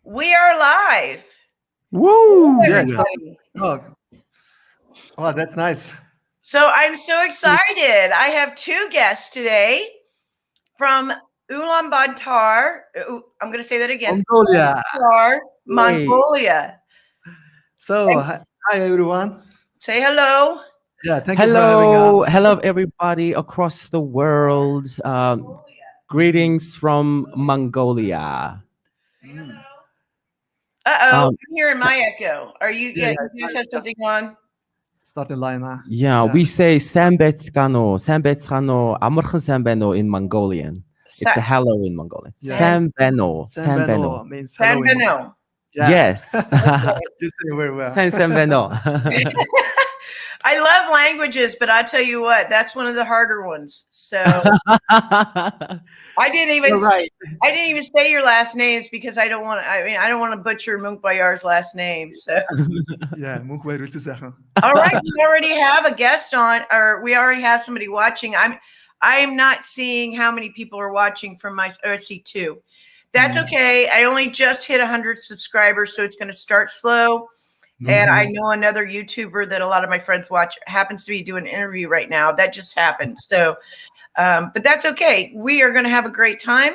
We are live. Woo! Yes. Everybody. Oh, that's nice. So I'm so excited. I have two guests today from Ulaanbaatar. I'm going to say that again. Mongolia. Mongolia. So, hi everyone. Say hello. Yeah, thank you for having us. Hello, everybody across the world. Greetings from Mongolia. I'm hearing my echo. Are you? Yeah, you guys have something on? Start the line now. Yeah, we say Sambetskano Amurkhan Sambeno in Mongolian. It's a hello in Mongolian. Yeah. Sambeno. Sanbeno means hello. Sanbeno. Yeah. Yes. Just doing very well. Sambeno. I love languages, but I tell you what, that's one of the harder ones. So I didn't even say your last names because I don't want to butcher Munkhbayar's last name. So Yeah, Munkhbayar Ulziisaikhan. all right, we already have a guest on, or we already have somebody watching. I'm not seeing how many people are watching from my. I see two. That's okay. I only just hit 100 subscribers, so it's going to start slow. And I know another YouTuber that a lot of my friends watch happens to be doing an interview right now. That just happened. So, but that's okay. We are going to have a great time.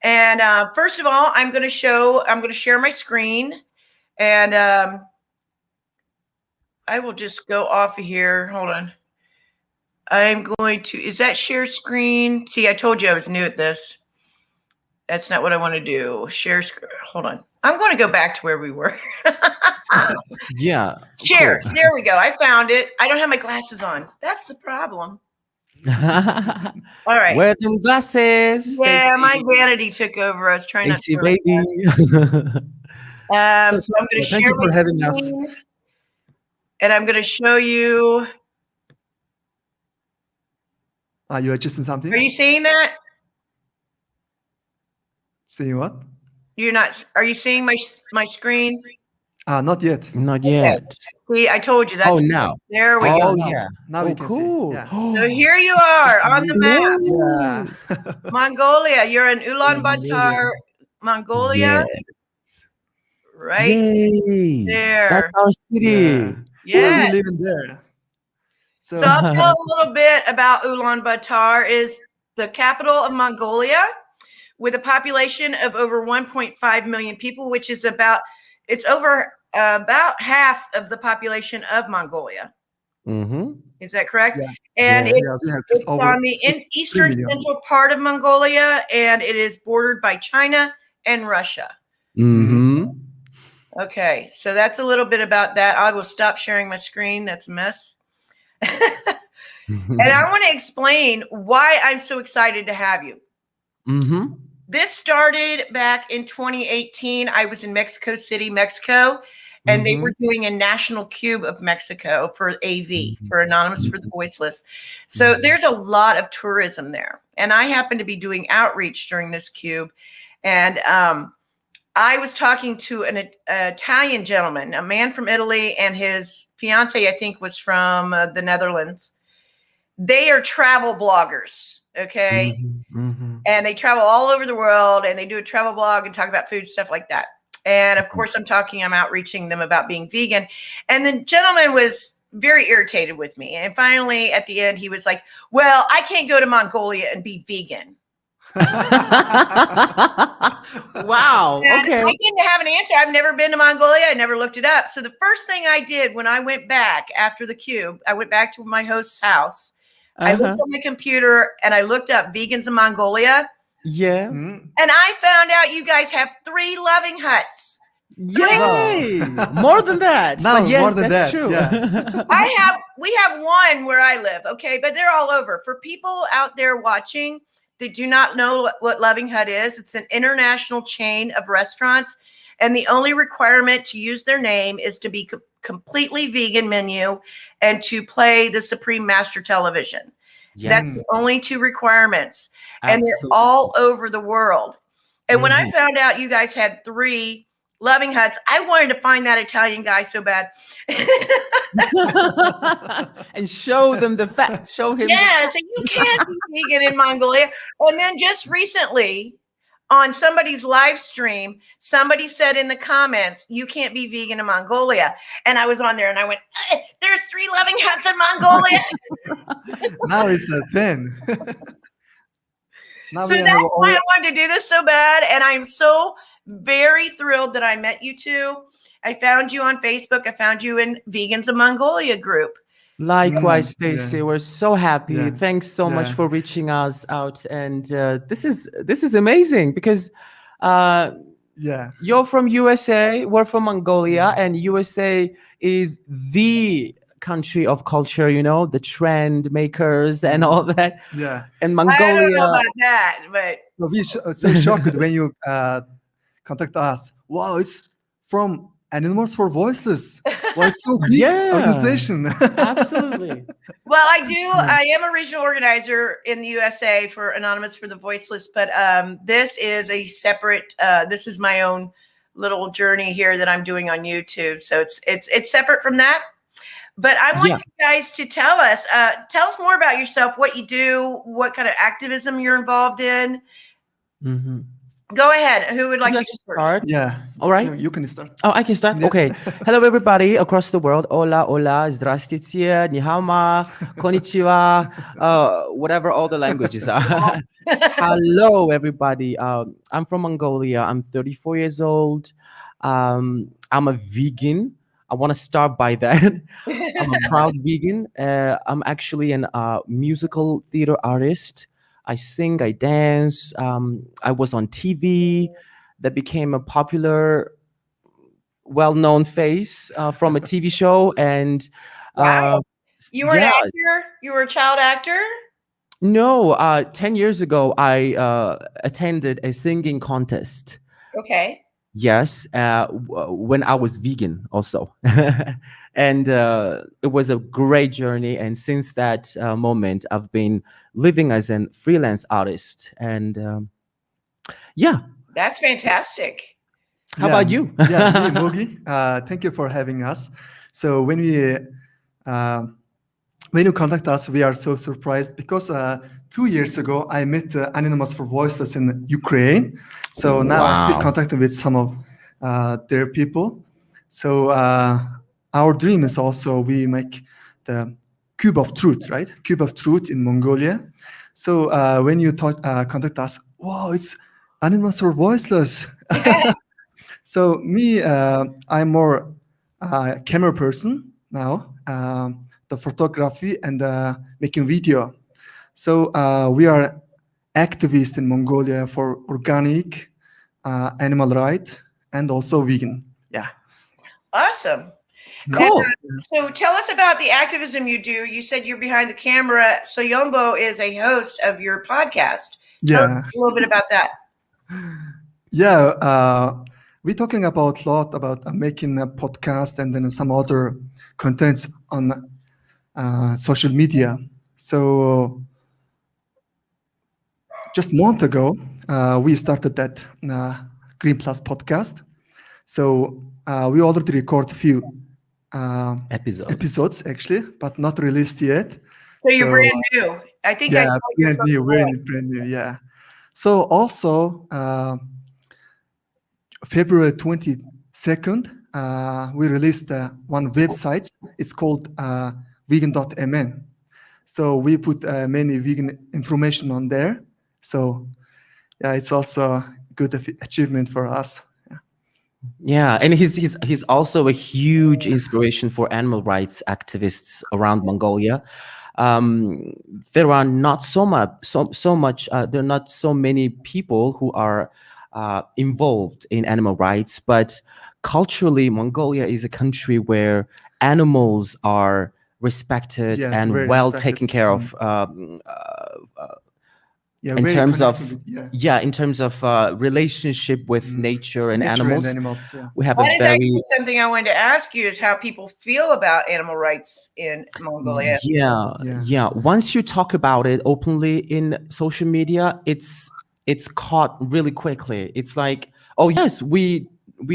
And first of all, I'm going to share my screen, and I will just go off of here. Hold on. Is that share screen? See, I told you I was new at this. That's not what I want to do. Share screen. Hold on. I'm going to go back to where we were. Yeah. Share. Cool. There we go. I found it. I don't have my glasses on. That's the problem. All right. Wear them glasses. Yeah, my vanity took over. I was trying not to. baby. So I'm going to Thank share you for my having us. screen, and I'm going to show you. Are you adjusting something? Are you seeing that? Seeing what? You're not. Are you seeing my screen? Not yet. Not yet. See, I told you. That's now. There we go. Oh, now. yeah. Now we can Cool. see. Yeah. So here you are on the map. Yeah. Mongolia. You're in Ulaanbaatar, Mongolia. Yes. Right Yay. there. That's our city. Yeah. We live in there. So I'll tell a little bit about Ulaanbaatar. Is the capital of Mongolia with a population of over 1.5 million people, which is about half of the population of Mongolia. Mm-hmm. Is that correct? Yeah. And we have it's just over on the eastern million. central part of Mongolia, and it is bordered by China and Russia. Mm-hmm. Okay, so that's a little bit about that. I will stop sharing my screen. That's a mess. And I want to explain why I'm so excited to have you. Mm-hmm. This started back in 2018. I was in Mexico City, Mexico, and they were doing a national cube of Mexico for AV, for Anonymous for the Voiceless. So there's a lot of tourism there. And I happened to be doing outreach during this cube. And I was talking to an Italian gentleman, a man from Italy, and his fiance, I think, was from the Netherlands. They are travel bloggers. Okay. And they travel all over the world, and they do a travel blog and talk about food, stuff like that. And of course, I'm outreaching them about being vegan. And the gentleman was very irritated with me. And finally, at the end, he was like, well, I can't go to Mongolia and be vegan. Wow. And Okay. I didn't have an answer. I've never been to Mongolia. I never looked it up. So the first thing I did when I went back after the cube, I went back to my host's house. I looked on my computer and I looked up vegans in Mongolia. Yeah. And I found out you guys have 3 loving huts. Yay! More than that. No, but yes, more than that's that. true. Yeah. We have one where I live, okay, but they're all over. For people out there watching that do not know what Loving Hut is, it's an international chain of restaurants, and the only requirement to use their name is to be completely vegan menu and to play the Supreme Master Television. Yes. That's the only 2 requirements. And they're Absolutely. all over the world. And when I found out you guys had 3 loving huts, I wanted to find that Italian guy so bad. And show them the fact. Show him. Yeah, so you can't be vegan in Mongolia. And then just recently, on somebody's live stream, somebody said in the comments, you can't be vegan in Mongolia. And I was on there and I went, there's 3 loving huts in Mongolia. Now it's a 10. Now So we that's have why I wanted to do this so bad. And I'm so very thrilled that I met you two. I found you on Facebook. I found you in Vegans of Mongolia group. Likewise, Stacey, we're so happy. Yeah. Thanks so much Yeah. for reaching us out, and this is amazing because yeah. you're from USA, we're from Mongolia, and USA is the country of culture, you know, the trend makers and all that. Yeah. And I don't know Mongolia, about that, but So we so shocked when you contact us. Wow, it's from Animals for Voiceless. Wow, it's so big Yeah. organization. absolutely. well, I am a regional organizer in the USA for Anonymous for the Voiceless, but this is a separate, this is my own little journey here that I'm doing on YouTube. So it's separate from that. But I want you guys to tell us more about yourself, what you do, what kind of activism you're involved in. Mhm. Go ahead. Who would like Would to you like to start? start? Yeah. All right. No, you can start. Oh, I can start? Yeah. Okay. Hello, everybody across the world. Hola, hola, здравствуйте, ni hao ma, konnichiwa, whatever all the languages are. Hello, everybody. I'm from Mongolia. I'm 34 years old. I'm a vegan. I want to start by that. I'm a proud vegan. I'm actually an musical theater artist. I sing, I dance. I was on TV that became a popular, well-known face from a TV show. And Wow. You were an yeah, actor? You were a child actor? no, 10 years ago, I attended a singing contest. Okay. Yes, when I was vegan also. And it was a great journey. And since that moment, I've been living as a freelance artist. And yeah, That's fantastic. how about you? Yeah, me, Mugi. Thank you for having us. So when you contact us, we are so surprised because 2 years ago I met Anonymous for Voiceless in Ukraine. So now I'm still Wow. contacting with some of their people. So our dream is also we make the Cube of Truth, right? Cube of Truth in Mongolia. So when you contact us, wow, it's Anonymous for Voiceless. So me, I'm more camera person now, the photography and making video. So we are activists in Mongolia for organic, animal rights, and also vegan. Yeah. Awesome. Cool. So tell us about the activism you do. You said you're behind the camera. Soyombo is a host of your podcast. Tell Yeah. us a little bit about that. Yeah. We're talking about a lot about making a podcast and then some other contents on social media. So just a month ago, we started that GreenPlus Podcast. So we already recorded a few episodes actually, but not released yet. So you're brand new. I think I Yeah, saw you brand from new, before. brand new. Yeah. So also February 22nd, we released one website. It's called vegan.mn. So we put many vegan information on there. So yeah, it's also a good achievement for us. Yeah, and he's also a huge inspiration for animal rights activists around Mongolia. There are not there are not so many people who are involved in animal rights, but culturally, Mongolia is a country where animals are respected Yes, and very well respected. taken care of. Yeah, In very terms of connected with- in terms of relationship with nature and nature animals, and animals. Yeah. we have That a is very actually something I wanted to ask you is how people feel about animal rights in Mongolia. yeah. Once you talk about it openly in social media, it's caught really quickly. It's like, oh yes, we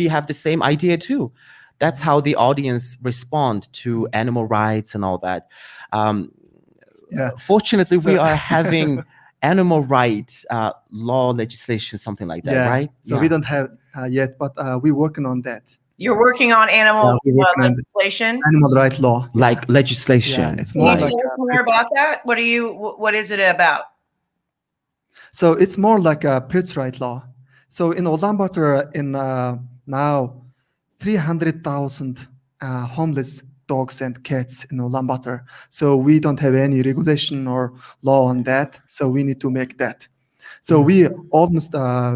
have the same idea too. That's how the audience respond to animal rights and all that. Yeah. Fortunately, we So- are having animal rights law legislation, something like that, Yeah. right? So we don't have yet, but we're working on that. You're working on animal we're working on legislation. Animal right law. like legislation. Yeah, it's Can more you like tell us more about that? What is it about? so it's more like a pets right law. So in Ulaanbaatar, in now 300,000 homeless dogs and cats in Ulaanbaatar. So we don't have any regulation or law on that. So we need to make that. So we almost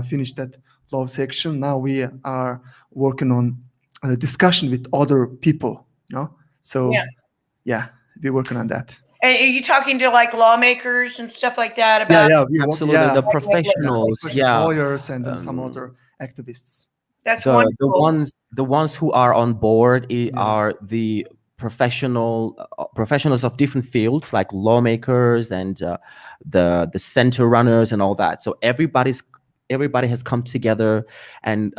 finished that law section. Now we are working on a discussion with other people. So we're working on that. And are you talking to like lawmakers and stuff like that about? Absolutely, the professionals, lawyers, and then some other activists. That's wonderful. The ones who are on board are the professionals of different fields, like lawmakers and the center runners and all that. So everybody has come together and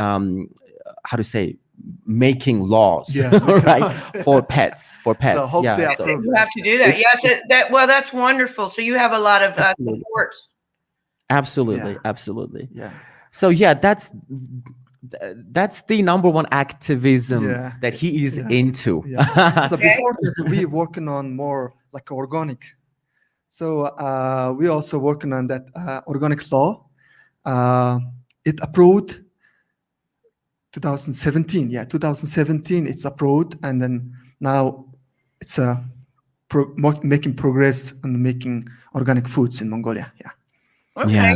making laws, right? For pets. So So you have to do that. Well, that's wonderful. So you have a lot of support. Absolutely. Yeah. So that's the number one activism that he is into. So before that, we working on more like organic. So we also working on that organic law. It approved 2017. 2017 it's approved, and then now it's making progress on making organic foods in Mongolia. Okay.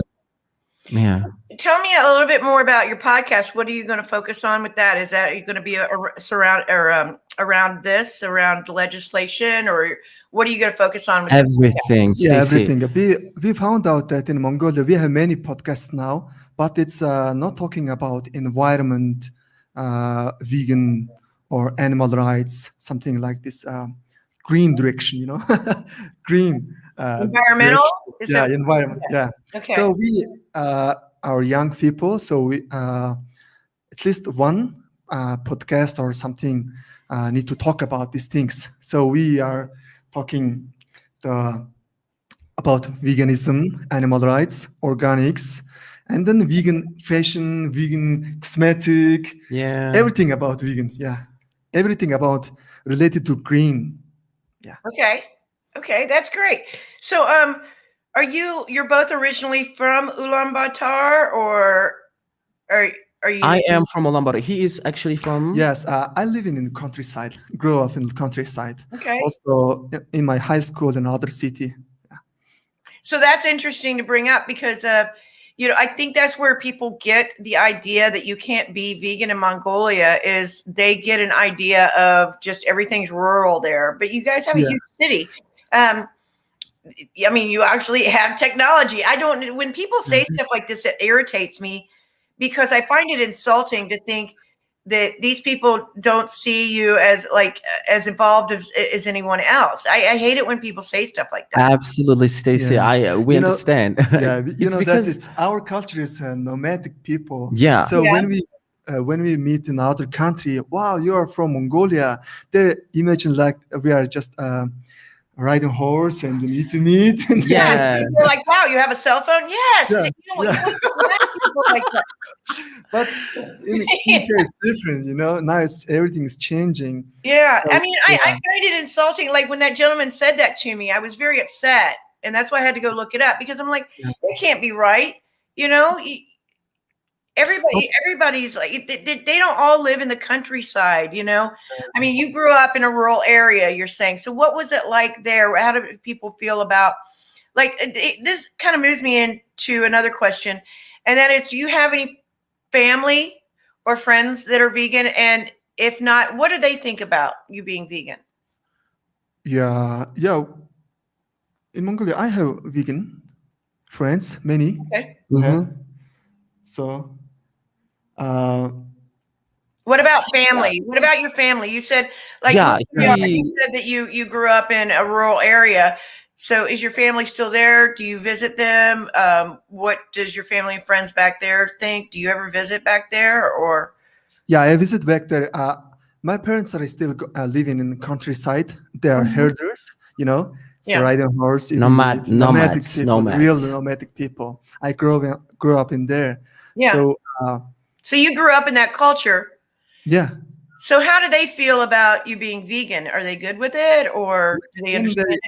Yeah. Tell me a little bit more about your podcast. What are you going to focus on with that? Are you going to be around legislation, or what are you going to focus on with everything? Everything. We found out that in Mongolia we have many podcasts now, but it's not talking about environment, vegan or animal rights, something like this green direction, green environmental direction. Environment. Okay. So we our young people, so we at least one podcast or something need to talk about these things. So we are talking about veganism, animal rights, organics, and then vegan fashion, vegan cosmetic, everything about vegan, everything about related to green. Okay, that's great. So you're both originally from Ulaanbaatar, or are you? I am from Ulaanbaatar. He is actually from. Yes, I live in the countryside. Grew up in the countryside. Okay. Also in my high school in another city. So that's interesting to bring up because I think that's where people get the idea that you can't be vegan in Mongolia. Is they get an idea of just everything's rural there, but you guys have a huge city. I mean, you actually have technology. When people say stuff like this, it irritates me because I find it insulting to think that these people don't see you as evolved as anyone else. I hate it when people say stuff like that. Absolutely, Stacey. We understand. Because our culture is nomadic people. Yeah. So when we meet in another country, wow, you are from Mongolia. They imagine like we are just riding horse and need to meet. You're like, wow, you have a cell phone? Yes. Like that. But in here it's different, now everything's changing. Yeah. So, I mean, I find it insulting. Like when that gentleman said that to me, I was very upset. And that's why I had to go look it up because I'm like, it can't be right. Everybody's like, they don't all live in the countryside, I mean, you grew up in a rural area, you're saying. So what was it like there? How do people feel about, this kind of moves me into another question. And that is, do you have any family or friends that are vegan? And if not, what do they think about you being vegan? Yeah. In Mongolia, I have vegan friends, many. Okay. Mm-hmm. So, what about family? What about your family? You said you said that you grew up in a rural area. So is your family still there? Do you visit them? What does your family and friends back there think? Do you ever visit back there or? Yeah, I visit back there. My parents are still living in the countryside. They are herders, So riding horse, eating Nomad, meat, nomadic nomads, people, real nomads. nomadic people. I grew up in there. Yeah. So So you grew up in that culture. yeah. So how do they feel about you being vegan? Are they good with it, or do they understand it?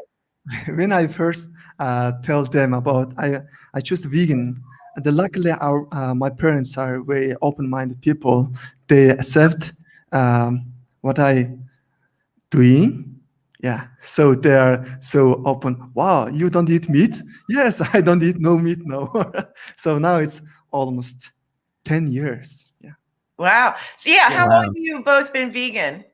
When I first tell them about I choose vegan, and luckily my parents are very open-minded people. They accept what I doing. Yeah, so they are so open. Wow, you don't eat meat? Yes, I don't eat no meat no more. So now it's almost 10 years. Yeah. Wow. So yeah, how Wow. long have you both been vegan?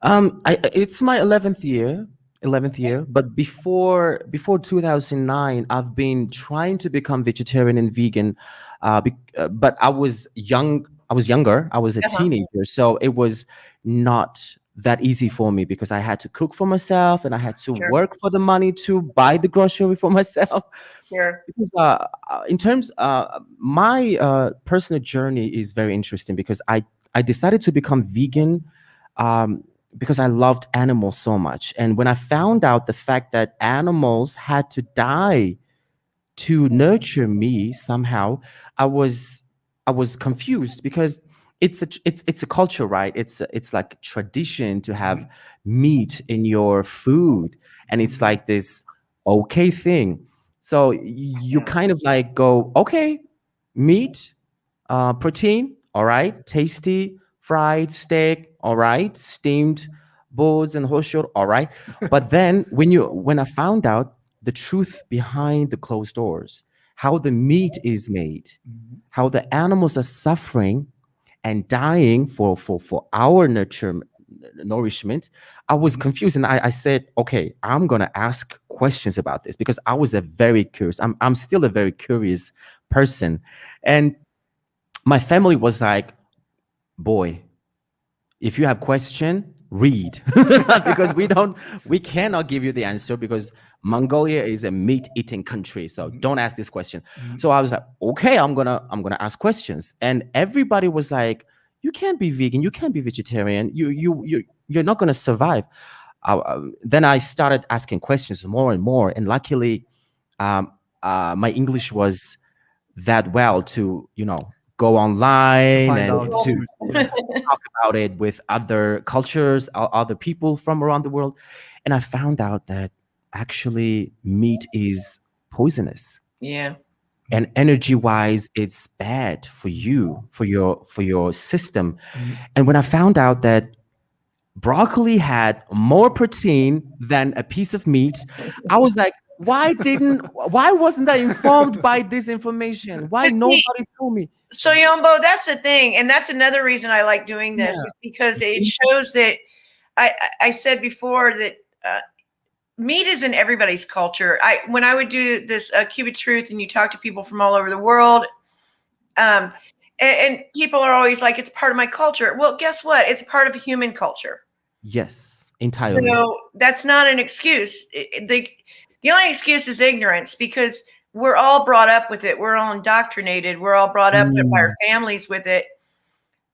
It's my 11th year. 11th year, but before 2009 I've been trying to become vegetarian and vegan, but I was younger, I was a teenager, so it was not that easy for me because I had to cook for myself and I had to work for the money to buy the grocery for myself. Sure. Because in terms my personal journey is very interesting because I decided to become vegan because I loved animals so much. And when I found out the fact that animals had to die to nurture me somehow, I was confused because it's a culture, right? It's like tradition to have meat in your food, and it's like this okay thing. So you kind of like go, okay, meat, protein, all right, tasty, fried steak, all right, steamed bulls and hoshor, all right. But then when I found out the truth behind the closed doors, how the meat is made, how the animals are suffering and dying for our nourishment, I was confused, and I said, okay, I'm gonna ask questions about this because I was a very curious. I'm still a very curious person, and my family was like, boy, if you have question, read because we cannot give you the answer because Mongolia is a meat eating country, so don't ask this question. So I was like, okay, I'm gonna ask questions, and everybody was like, you can't be vegan, you can't be vegetarian, you're not gonna survive. Then I started asking questions more and more, and luckily my English was that well to go online and to talk about it with other cultures, other people from around the world. And I found out that actually meat is poisonous. Yeah. And energy wise, it's bad for you, for your system. And when I found out that broccoli had more protein than a piece of meat, I was like, why wasn't I informed by this information? Why nobody told me? Soyombo, that's the thing. And that's another reason I like doing this is because it shows that I said before that meat is in everybody's culture. When I would do this Cube of Truth and you talk to people from all over the world, and people are always like, it's part of my culture. Well, guess what? It's part of human culture. Yes, entirely. That's not an excuse. The only excuse is ignorance because we're all brought up with it. We're all indoctrinated. We're all brought up by our families with it.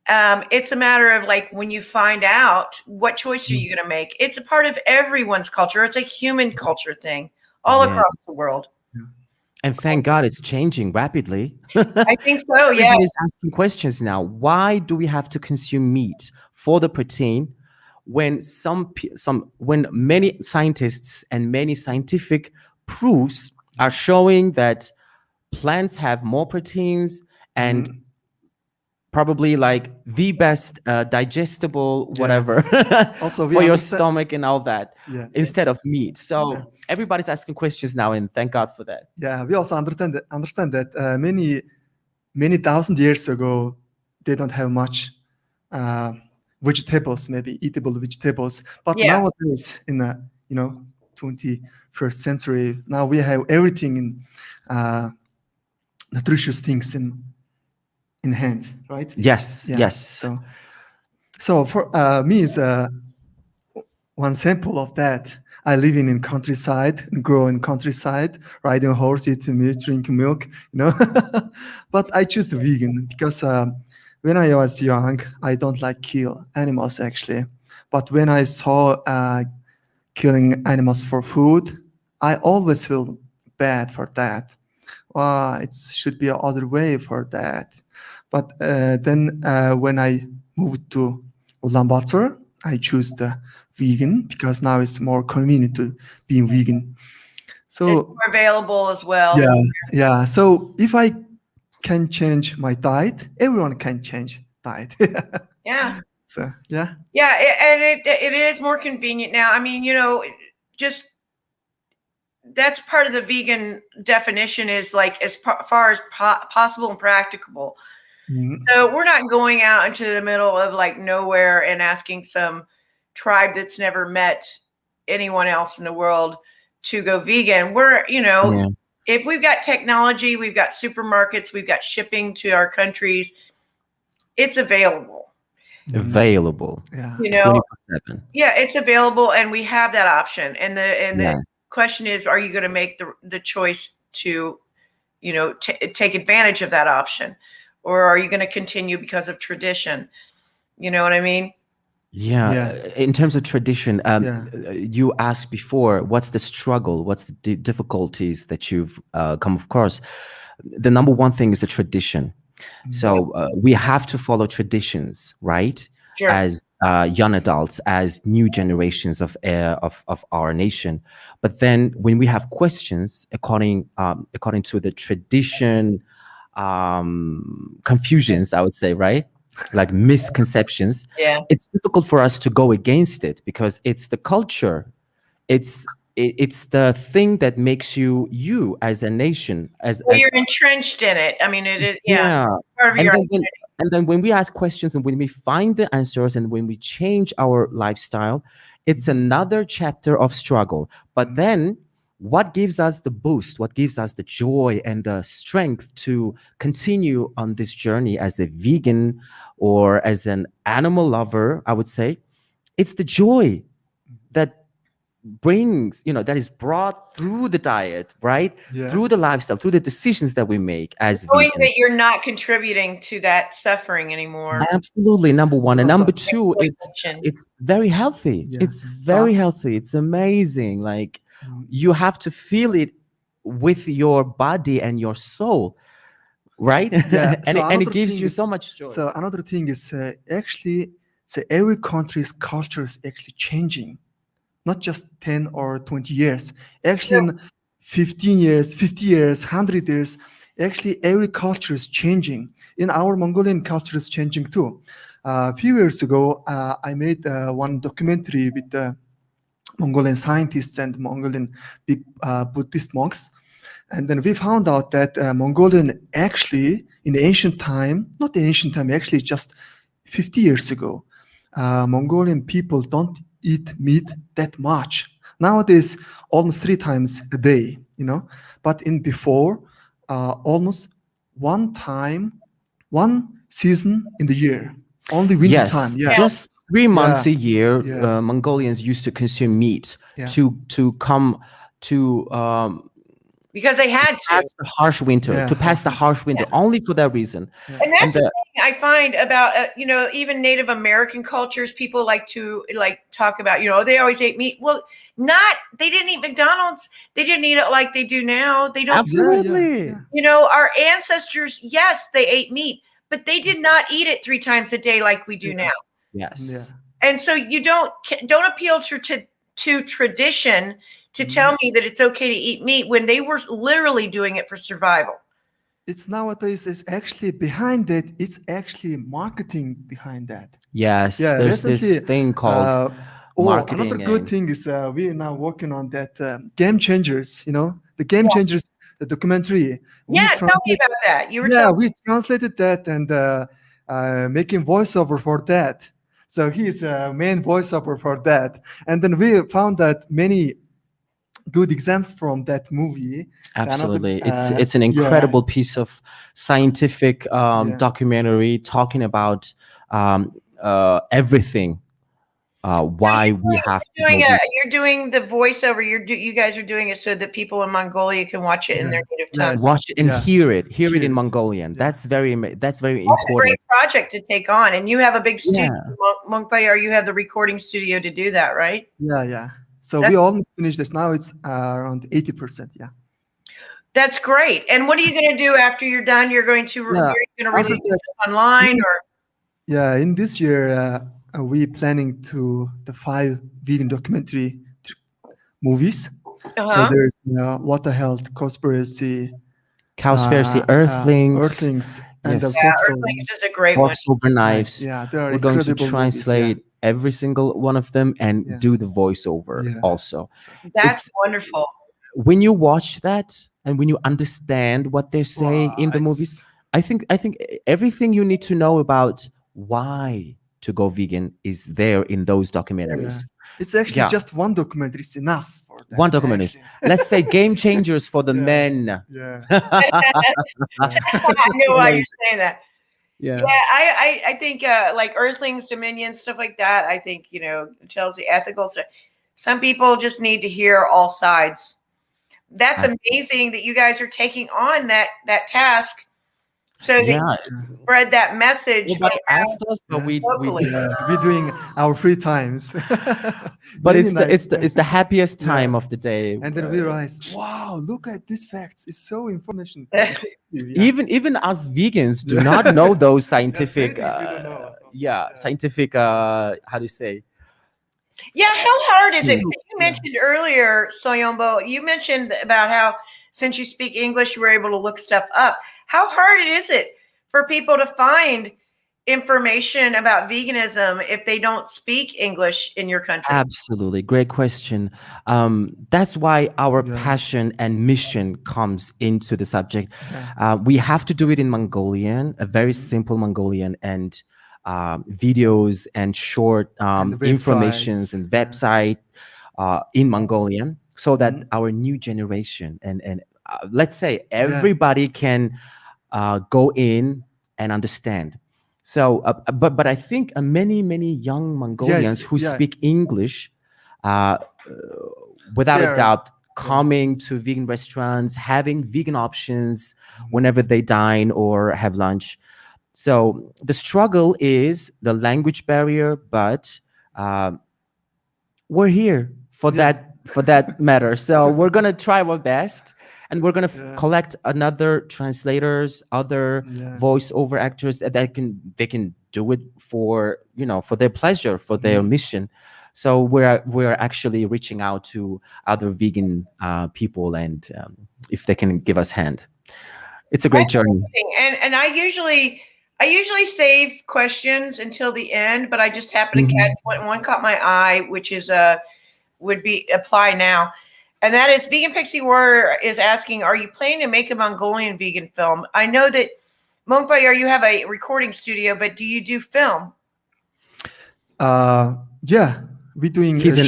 It's a matter of like when you find out what choice are you going to make. It's a part of everyone's culture. It's a human culture thing all across the world. And thank God it's changing rapidly. I think so. Yeah. Everybody's asking questions now. Why do we have to consume meat for the protein when when many scientists and many scientific proofs are showing that plants have more proteins and probably like the best digestible whatever also for your stomach and all that instead of meat. So everybody's asking questions now, and thank God for that. Yeah, we also understand that many thousand years ago they don't have much vegetables, maybe eatable vegetables, but nowadays in the 21st century, now we have everything in nutritious things in hand, right? Yes. So for me is one sample of that. I live in countryside, grow in countryside, riding a horse, eating meat, drinking milk, But I choose the vegan because when I was young, I don't like kill animals actually. But when I saw killing animals for food. I always feel bad for that. It should be other way for that. But then when I moved to Ulaanbaatar, I choose the vegan because now it's more convenient to be vegan. It's So more available as well. yeah. So if I can change my diet, everyone can change diet. Yeah. So yeah. Yeah, and it is more convenient now. I mean, just that's part of the vegan definition is like as far as possible and practicable. Mhm. So we're not going out into the middle of like nowhere and asking some tribe that's never met anyone else in the world to go vegan. We're, if we've got technology, we've got supermarkets, we've got shipping to our countries, it's available. Available. Yeah. 24/7. Yeah, it's available, and we have that option. And the Yes. question is, are you going to make the choice to, take advantage of that option, or are you going to continue because of tradition? You know what I mean? Yeah. In terms of tradition, Yeah. you asked before, what's the struggle? What's the difficulties that you've come across? The number one thing is the tradition. So we have to follow traditions, right? Sure. As young adults, as new generations of our nation. But then when we have questions according to the tradition, confusions, I would say, right? Like misconceptions. Yeah. It's difficult for us to go against it because it's the culture. It's the thing that makes you as a nation, Well, you're entrenched in it. I mean, it is, part of and your then when we ask questions and when we find the answers and when we change our lifestyle, it's another chapter of struggle. But then what gives us the boost, what gives us the joy and the strength to continue on this journey as a vegan or as an animal lover, I would say, it's the joy that brings, that is brought through the diet, right? Yeah. Through the lifestyle, through the decisions that we make as knowing vegans. that you're not contributing to that suffering anymore. Absolutely, number one. And Also, number two, it's very healthy. Yeah. It's very healthy. It's amazing. Like you have to feel it with your body and your soul, right? Yeah. and So it another gives thing you is- so much joy. So another thing is actually, so every country's culture is actually changing, not just 10 or 20 years. Actually, in 15 years, 50 years, 100 years, actually every culture is changing. In our Mongolian culture is changing too. A few years ago, I made one documentary with the Mongolian scientists and Mongolian big Buddhist monks. And then we found out that Mongolian actually, in the ancient time, not the ancient time, actually just 50 years ago, Mongolian people don't eat meat that much. Nowadays, almost 3 times a day, But in before, almost one season in the year, only winter time. Yeah. Just 3 months a year, Yeah. Mongolians used to consume meat Yeah. to come to Because they had to. pass the harsh winter, Yeah, to pass the harsh winter, only for that reason. And that's And the thing I find about, even Native American cultures, people like to talk about, they always ate meat. Well, they didn't eat McDonald's. They didn't eat it like they do now. They don't. Absolutely. Our ancestors, yes, they ate meat, but they did not eat it 3 times a day like we do now. Yes. Yeah. And so you don't appeal to tradition to tell me that it's okay to eat meat when they were literally doing it for survival. It's nowadays, it's actually behind that, it's actually marketing behind that. Yes. Yeah, There's this recently, thing called marketing. Another good thing is we are now working on that Game Changers, the Game Changers, the documentary. Tell me about that. You were we translated that and making voiceover for that. So he's a main voiceover for that. And then we found that many good examples from that movie. Absolutely. It's an incredible piece of scientific documentary talking about everything. Why we have to you're doing the voiceover. You guys are doing it so that people in Mongolia can watch it in their native tongue. Watch it and hear it in Mongolian. That's very important. That's a great project to take on. And you have a big studio, Munkhbayar. You have the recording studio to do that, right? Yeah. So we almost finished this. Now it's around 80%. Yeah. That's great. And what are you going to do after you're done? You're going to release it online, or? Yeah, in this year, we planning to the 5 vegan documentary movies. So there's Water Health, Conspiracy, Earthlings, and yes. Earthlings is a great one. Forks Over Knives. Yeah, they are We're going to incredible translate movies, every single one of them and do the voiceover also. That's wonderful. When you watch that and when you understand what they're saying in the movies, I think everything you need to know about why to go vegan is there in those documentaries. It's actually just one documentary is enough. One documentary. Let's say game changers for the men. Yeah. I know why you're saying that. Yeah. I think like Earthlings, Dominion, stuff like that. I think, Chelsea, ethical. So some people just need to hear all sides. That's amazing that you guys are taking on that task. So they spread that message. Nobody asked us, but we're doing our free times. But it's the happiest time of the day. And then we realized, wow, look at these facts. It's so information. Even us vegans do not know those scientific. Scientific. How do you say? Yeah, how hard is it? You mentioned earlier, Soyombo. You mentioned about how since you speak English, you were able to look stuff up. How hard is it for people to find information about veganism if they don't speak English in your country? Absolutely. Great question. That's why our passion and mission comes into the subject. We have to do it in Mongolian, a very simple Mongolian, and videos and short informations and website in Mongolian, so that our new generation and let's say everybody can go in and understand. So, but I think many young Mongolians who speak English, without a doubt, coming to vegan restaurants, having vegan options whenever they dine or have lunch. So the struggle is the language barrier, but we're here for that matter. So we're gonna try our best. And we're gonna collect another translators, other voiceover actors that they can do it for for their pleasure, for their mission. So we're actually reaching out to other vegan people, and if they can give us hand, it's a great journey. And I usually save questions until the end, but I just happened to catch one caught my eye, which is would be apply now. And that is Vegan Pixie Warrior is asking, are you planning to make a Mongolian vegan film? I know that Munkhbayar, you have a recording studio, but do you do film? Yeah, we're doing He's a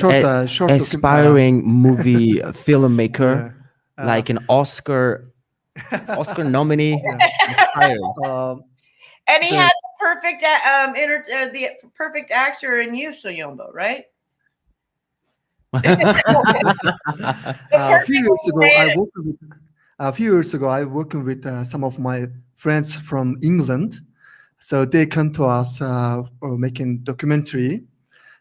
short aspiring movie filmmaker, like an Oscar nominee. Inspiring. And he has a perfect the perfect actor in you, Soyombo, right? A few years ago, I working with some of my friends from England. So they come to us making documentary.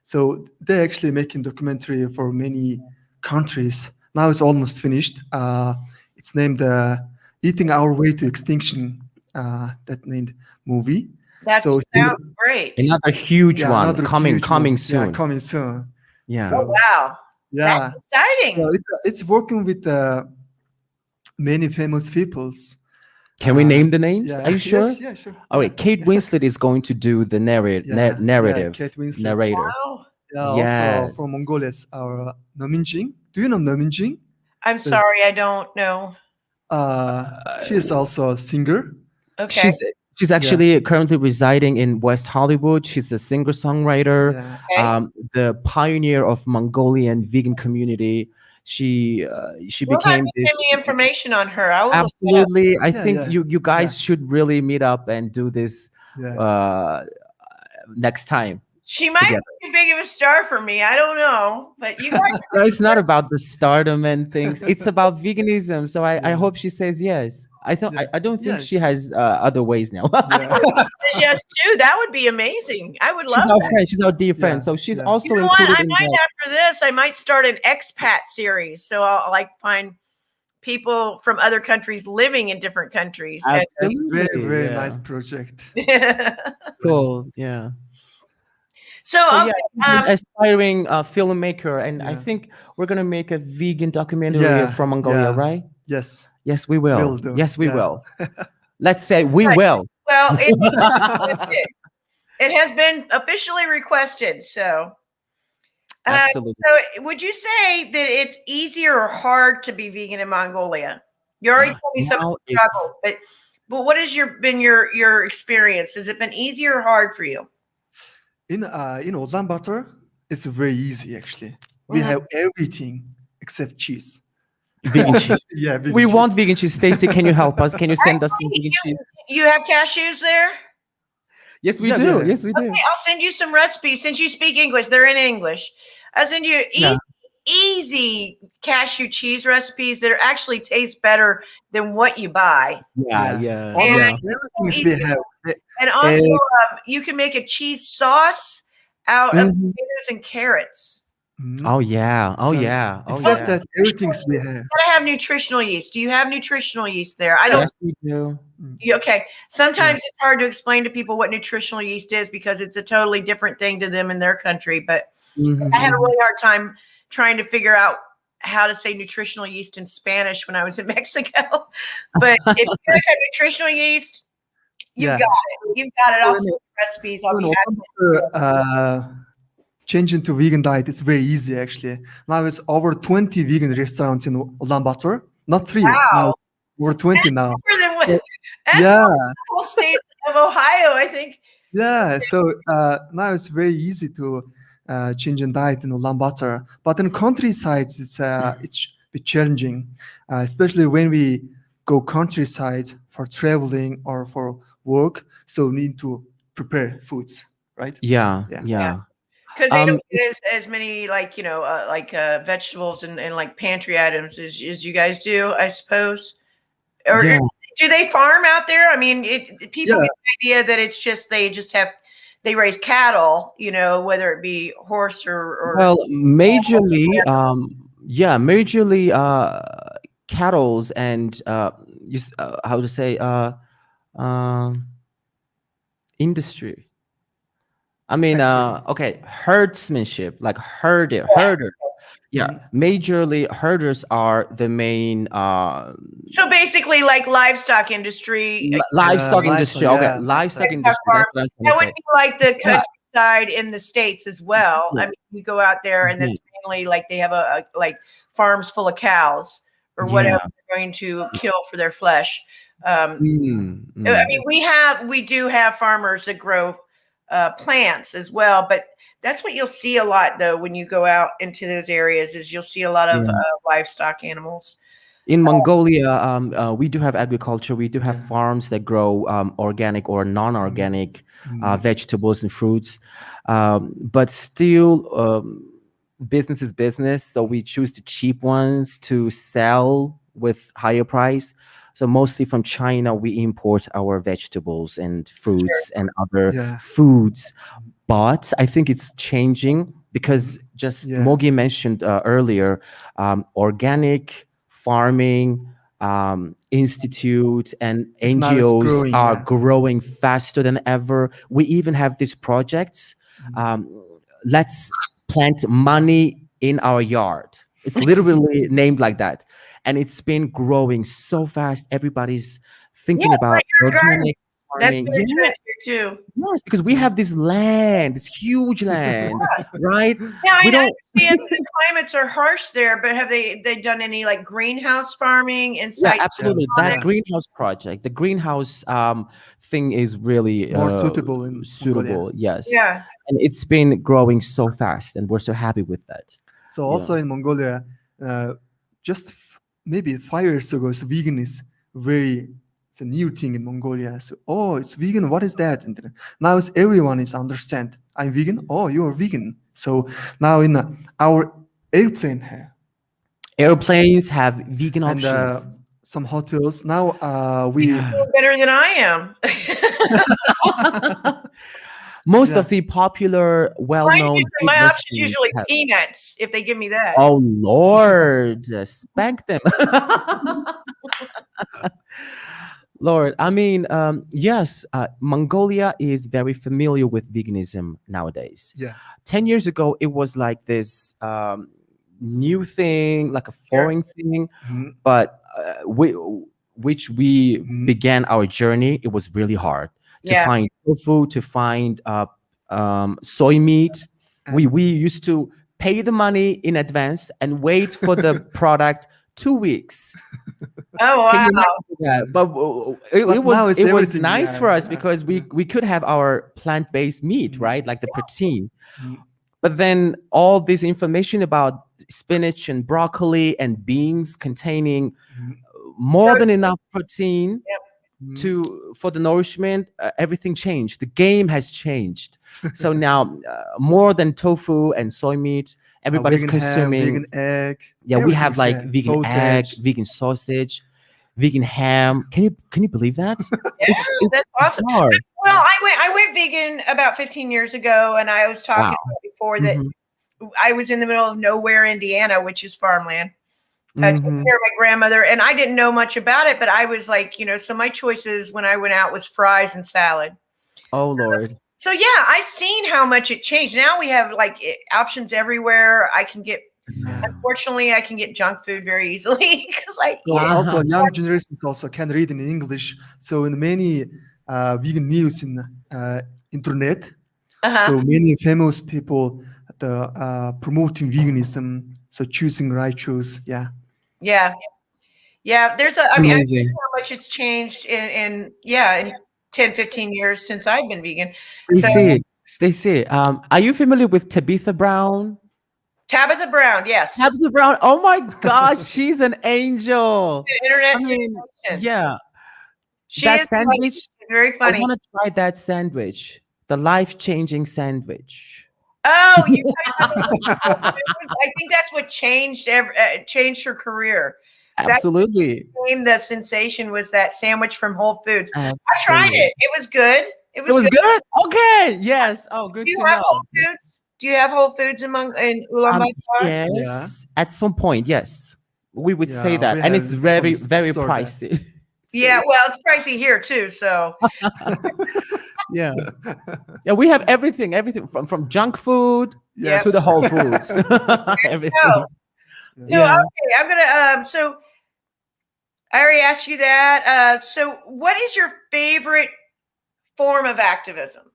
So they're actually making documentary for many countries. Now it's almost finished. It's named "Eating Our Way to Extinction." That named movie. That's great. Another huge one coming soon. Yeah, coming soon. Yeah. Oh, wow. Yeah. That's exciting. So it's working with many famous peoples. Can we name the names? Yeah. Are you sure? Yes, yeah, sure. Oh wait, Kate Winslet is going to do the narrative. Kate Winslet. Narrator. Wow. Yeah. Also from Mongolia, our Nominjing. Do you know Nominjing? I'm sorry, I don't know. She is also a singer. Okay. She's actually currently residing in West Hollywood. She's a singer-songwriter, the pioneer of Mongolian vegan community. She became this. Give me information on her. I will absolutely. I think you guys should really meet up and do this next time. She might be too big of a star for me. I don't know, but you guys. No, it's not about the stardom and things. It's about veganism. So I hope she says yes. I thought Yeah. I don't think Yeah. she has other ways now. Yeah. Yes, too. That would be amazing. I would She's love our that. friend. She's our dear friend. Yeah, So she's yeah. also You know what? included I in might the. after this, I might start an expat series. So I'll like find people from other countries living in different countries. That's very, Absolutely, very yeah. nice project. Cool. Yeah. So So okay, yeah, he's an aspiring filmmaker, and I Yeah. think we're gonna make a vegan documentary Yeah, from Mongolia, yeah. right? Yes, Yes, we will. will do. Yes, we Yeah. will. Let's say we Right. will. well, it has been officially requested. So, Absolutely. so would you say that it's easier or hard to be vegan in Mongolia? You already told me some of Now the struggles, but what has been your experience? Has it been easier or hard for you? In Ulaanbaatar, it's very easy actually. We Mhm. have everything except cheese. Vegan cheese. Yeah, vegan We cheese. want vegan cheese. Stacy, can you help us? Can you send us some vegan You, cheese? you have cashews there? Yes, we Yeah, do. yeah. Yes, we do. Okay, I'll send you some recipes since you speak English. They're in English. I'll send you easy cashew cheese recipes that actually taste better than what you buy. Yeah. Almost And- everything we have. And also, you can make a cheese sauce out of Mhm. potatoes and carrots. Mhm. Oh yeah. Oh So, yeah. Oh Except yeah. that everything we have. Gotta have nutritional yeast. Do you have nutritional yeast there? I don't. Yes, we do. Okay. Sometimes it's hard to explain to people what nutritional yeast is because it's a totally different thing to them in their country. But Mhm. I had a really hard time trying to figure out how to say nutritional yeast in Spanish when I was in Mexico. But if you guys have nutritional yeast, you've Yeah. got it. You've got it. So I'll in send you recipes. I'll be in happy. changing to vegan diet is very easy actually. Now it's over 20 vegan restaurants in Ulaanbaatar. Not 3. Wow. Now over 20 now. More than what? That's Yeah. the whole state of Ohio, I think. Yeah. So now it's very easy to change in diet in Ulaanbaatar. But in countryside, it's a bit challenging, especially when we go countryside for traveling or for work. So we need to prepare foods, right? Yeah. Yeah. Yeah. Because they Um, don't get as many vegetables and like pantry items as you guys do, I suppose. Or Yeah. do they farm out there? I mean, people Yeah. get the idea that it's just they raise cattle, whether it be horse or Well, majorly, cattles and how to say um, industry. I mean, okay, herdsmanship, like herder. Yeah, majorly herders are the main so basically like livestock industry. livestock livestock, industry. yeah, Okay, livestock industry. That's what I'm That trying would to say. be like the countryside in the States as well. Yeah. I mean, you go out there and that's mainly like they have a like farms full of cows or whatever they're going to kill for their flesh. I mean, we do have farmers that grow plants as well, but that's what you'll see a lot though when you go out into those areas is you'll see a lot of livestock animals. In Mongolia, we do have agriculture. We do have farms that grow organic or non-organic vegetables and fruits. But still, business is business. So we choose the cheap ones to sell with higher price. So mostly from China, we import our vegetables and fruits and other foods. But I think it's changing because just Mogi mentioned earlier, organic farming institute and NGOs are growing faster than ever. We even have these projects. Let's plant money in our yard. It's literally named like that. And it's been growing so fast. Everybody's thinking about organic farming. That's been a trend here too. Yes, because we have this land, this huge land, right? Yeah, We don't. understand the climates are harsh there, but have they done any like greenhouse farming inside? Yeah, absolutely. That greenhouse project, the greenhouse thing is really more suitable in Mongolia. Yes. Yeah. And it's been growing so fast, and we're so happy with that. So also in Mongolia, just maybe 5 years ago, so vegan is it's a new thing in Mongolia. So, it's vegan. What is that? And now everyone is understand. I'm vegan. Oh, you're vegan. So now in our airplanes have vegan options. some hotels. Now we Better than I am. Most Yeah. of the popular, well-known big My option restaurants usually have- peanuts if they give me that. Oh Lord, spank them. Lord, I mean, yes, Mongolia is very familiar with veganism nowadays. yeah 10 years ago, it was like this new thing, like a foreign thing, Mhm. but which we Mhm. began our journey. It was really hard to Yeah. find tofu, to find soy meat. We And- used to pay the money in advance and wait for the product 2 weeks. Oh Can wow. you imagine that? But But it now was it's it was everything, nice yeah, for us yeah, because we could have our plant-based meat, right? Like the protein. Mhm. But then all this information about spinach and broccoli and beans containing Mhm. more than enough protein Mhm. for the nourishment, everything changed. The game has changed. So now more than tofu and soy meat, everybody's vegan ham, consuming. vegan egg. Yeah, we have like everything's vegan egg, sausage. vegan sausage, vegan ham. Can you believe that? Yeah, that's awesome. bizarre. Well, I went vegan about 15 years ago, and I was talking Wow. about before that Mhm. I was in the middle of nowhere, Indiana, which is farmland. I took Mhm. care of my grandmother, and I didn't know much about it, but I was like, so my choices when I went out was fries and salad. Oh Lord. So yeah, I've seen how much it changed. Now we have like options everywhere. I can get, unfortunately, I can get junk food very easily because I So eat it. also young generations also can read in English. So in many vegan news in internet, Uh-huh. so many famous people promoting veganism. So choosing right choice. Yeah. Yeah. Yeah. There's I see Amazing. how much it's changed in 10, 15 years since I've been vegan. Stacey, are you familiar with Tabitha Brown? Tabitha Brown, yes. Tabitha Brown. Oh my gosh, she's an angel. Internet I mean, sensation. yeah. She That is funny. sandwich. She's very I funny. want to try that sandwich. The life-changing sandwich. Oh, you guys I think that's what changed changed her career. Absolutely. The sensation was that sandwich from Whole Foods. I tried Absolutely. it. It was good. It was good. Okay. Yes. Oh, good Do you to have know. Whole Foods? Do you have Whole Foods in Ulaanbaatar? Yes. At some point, yes. We would say Yeah, that. we And have it's very, some very store there. pricey. Yeah, well, it's pricey here too. So Yeah. Yeah, we have everything from junk food Yes. to the Whole Foods. Everything. so Yeah. okay, I'm gonna so I already asked you that. So what is your favorite form of activism?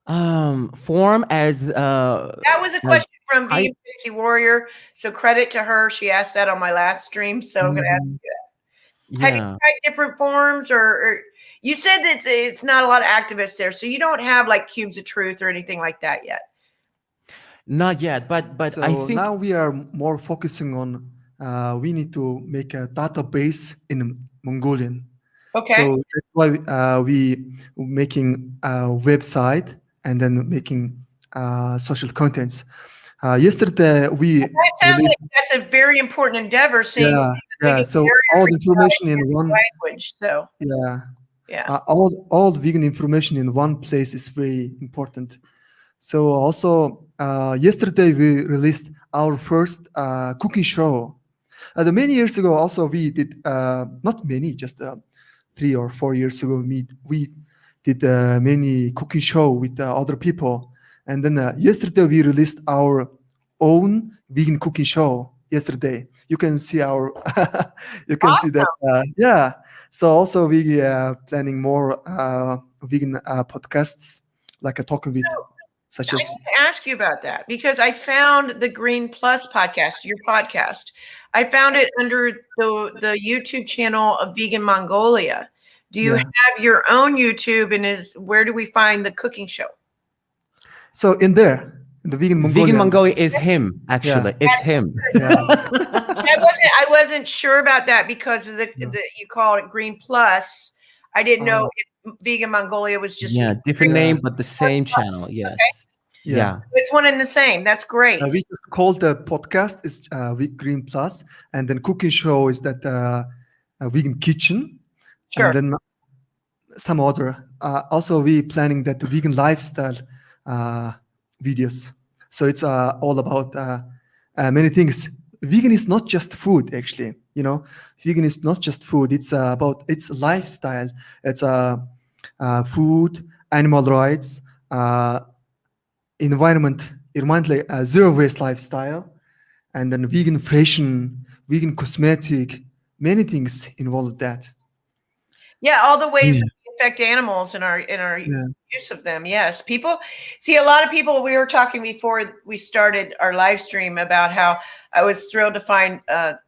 Form as That was a question from Vegan Pixie Warrior. So credit to her. She asked that on my last stream. So I'm gonna ask you that. Have you yeah. tried different forms or you said that it's not a lot of activists there, so you don't have like cubes of truth or anything like that yet. Not yet, but So I think now we are more focusing on we need to make a database in Mongolian. Okay. So that's why we making a website and then making social contents. Yesterday we That sounds released- like that's a very important endeavor. Seeing yeah. So very all the information in one language. So yeah. all the vegan information in one place is very important. So also yesterday we released our first cooking show. The many years ago also we did not many, just 3 or 4 years ago we did many cooking show with other people, and then yesterday we released our own vegan cooking show. Yesterday you can see our you can see that so also we planning more vegan podcasts like a talking with such I as need to ask you about that because I found the GreenPlus podcast, your podcast. I found it under the YouTube channel of Vegan Mongolia. Do you have your own YouTube, and where do we find the cooking show? so in there the vegan Mongolia is him, actually. It's him. I wasn't sure about that because of the you call it GreenPlus. I didn't know if Vegan Mongolia was just different name but the same channel. Yes. Yeah. It's one and the same. That's great. We just call the podcast is with GreenPlus, and then cooking show is that vegan kitchen, Sure. and then some other. Also, we planning that the vegan lifestyle videos. So it's all about many things. Vegan is not just food, actually. Vegan is not just food. It's about its lifestyle. It's food, animal rights, environmentally zero waste lifestyle, and then vegan fashion, vegan cosmetic, many things involved that. Yeah, all the ways that we affect animals in our use of them. Yes, people see a lot of people. We were talking before we started our live stream about how I was thrilled to find that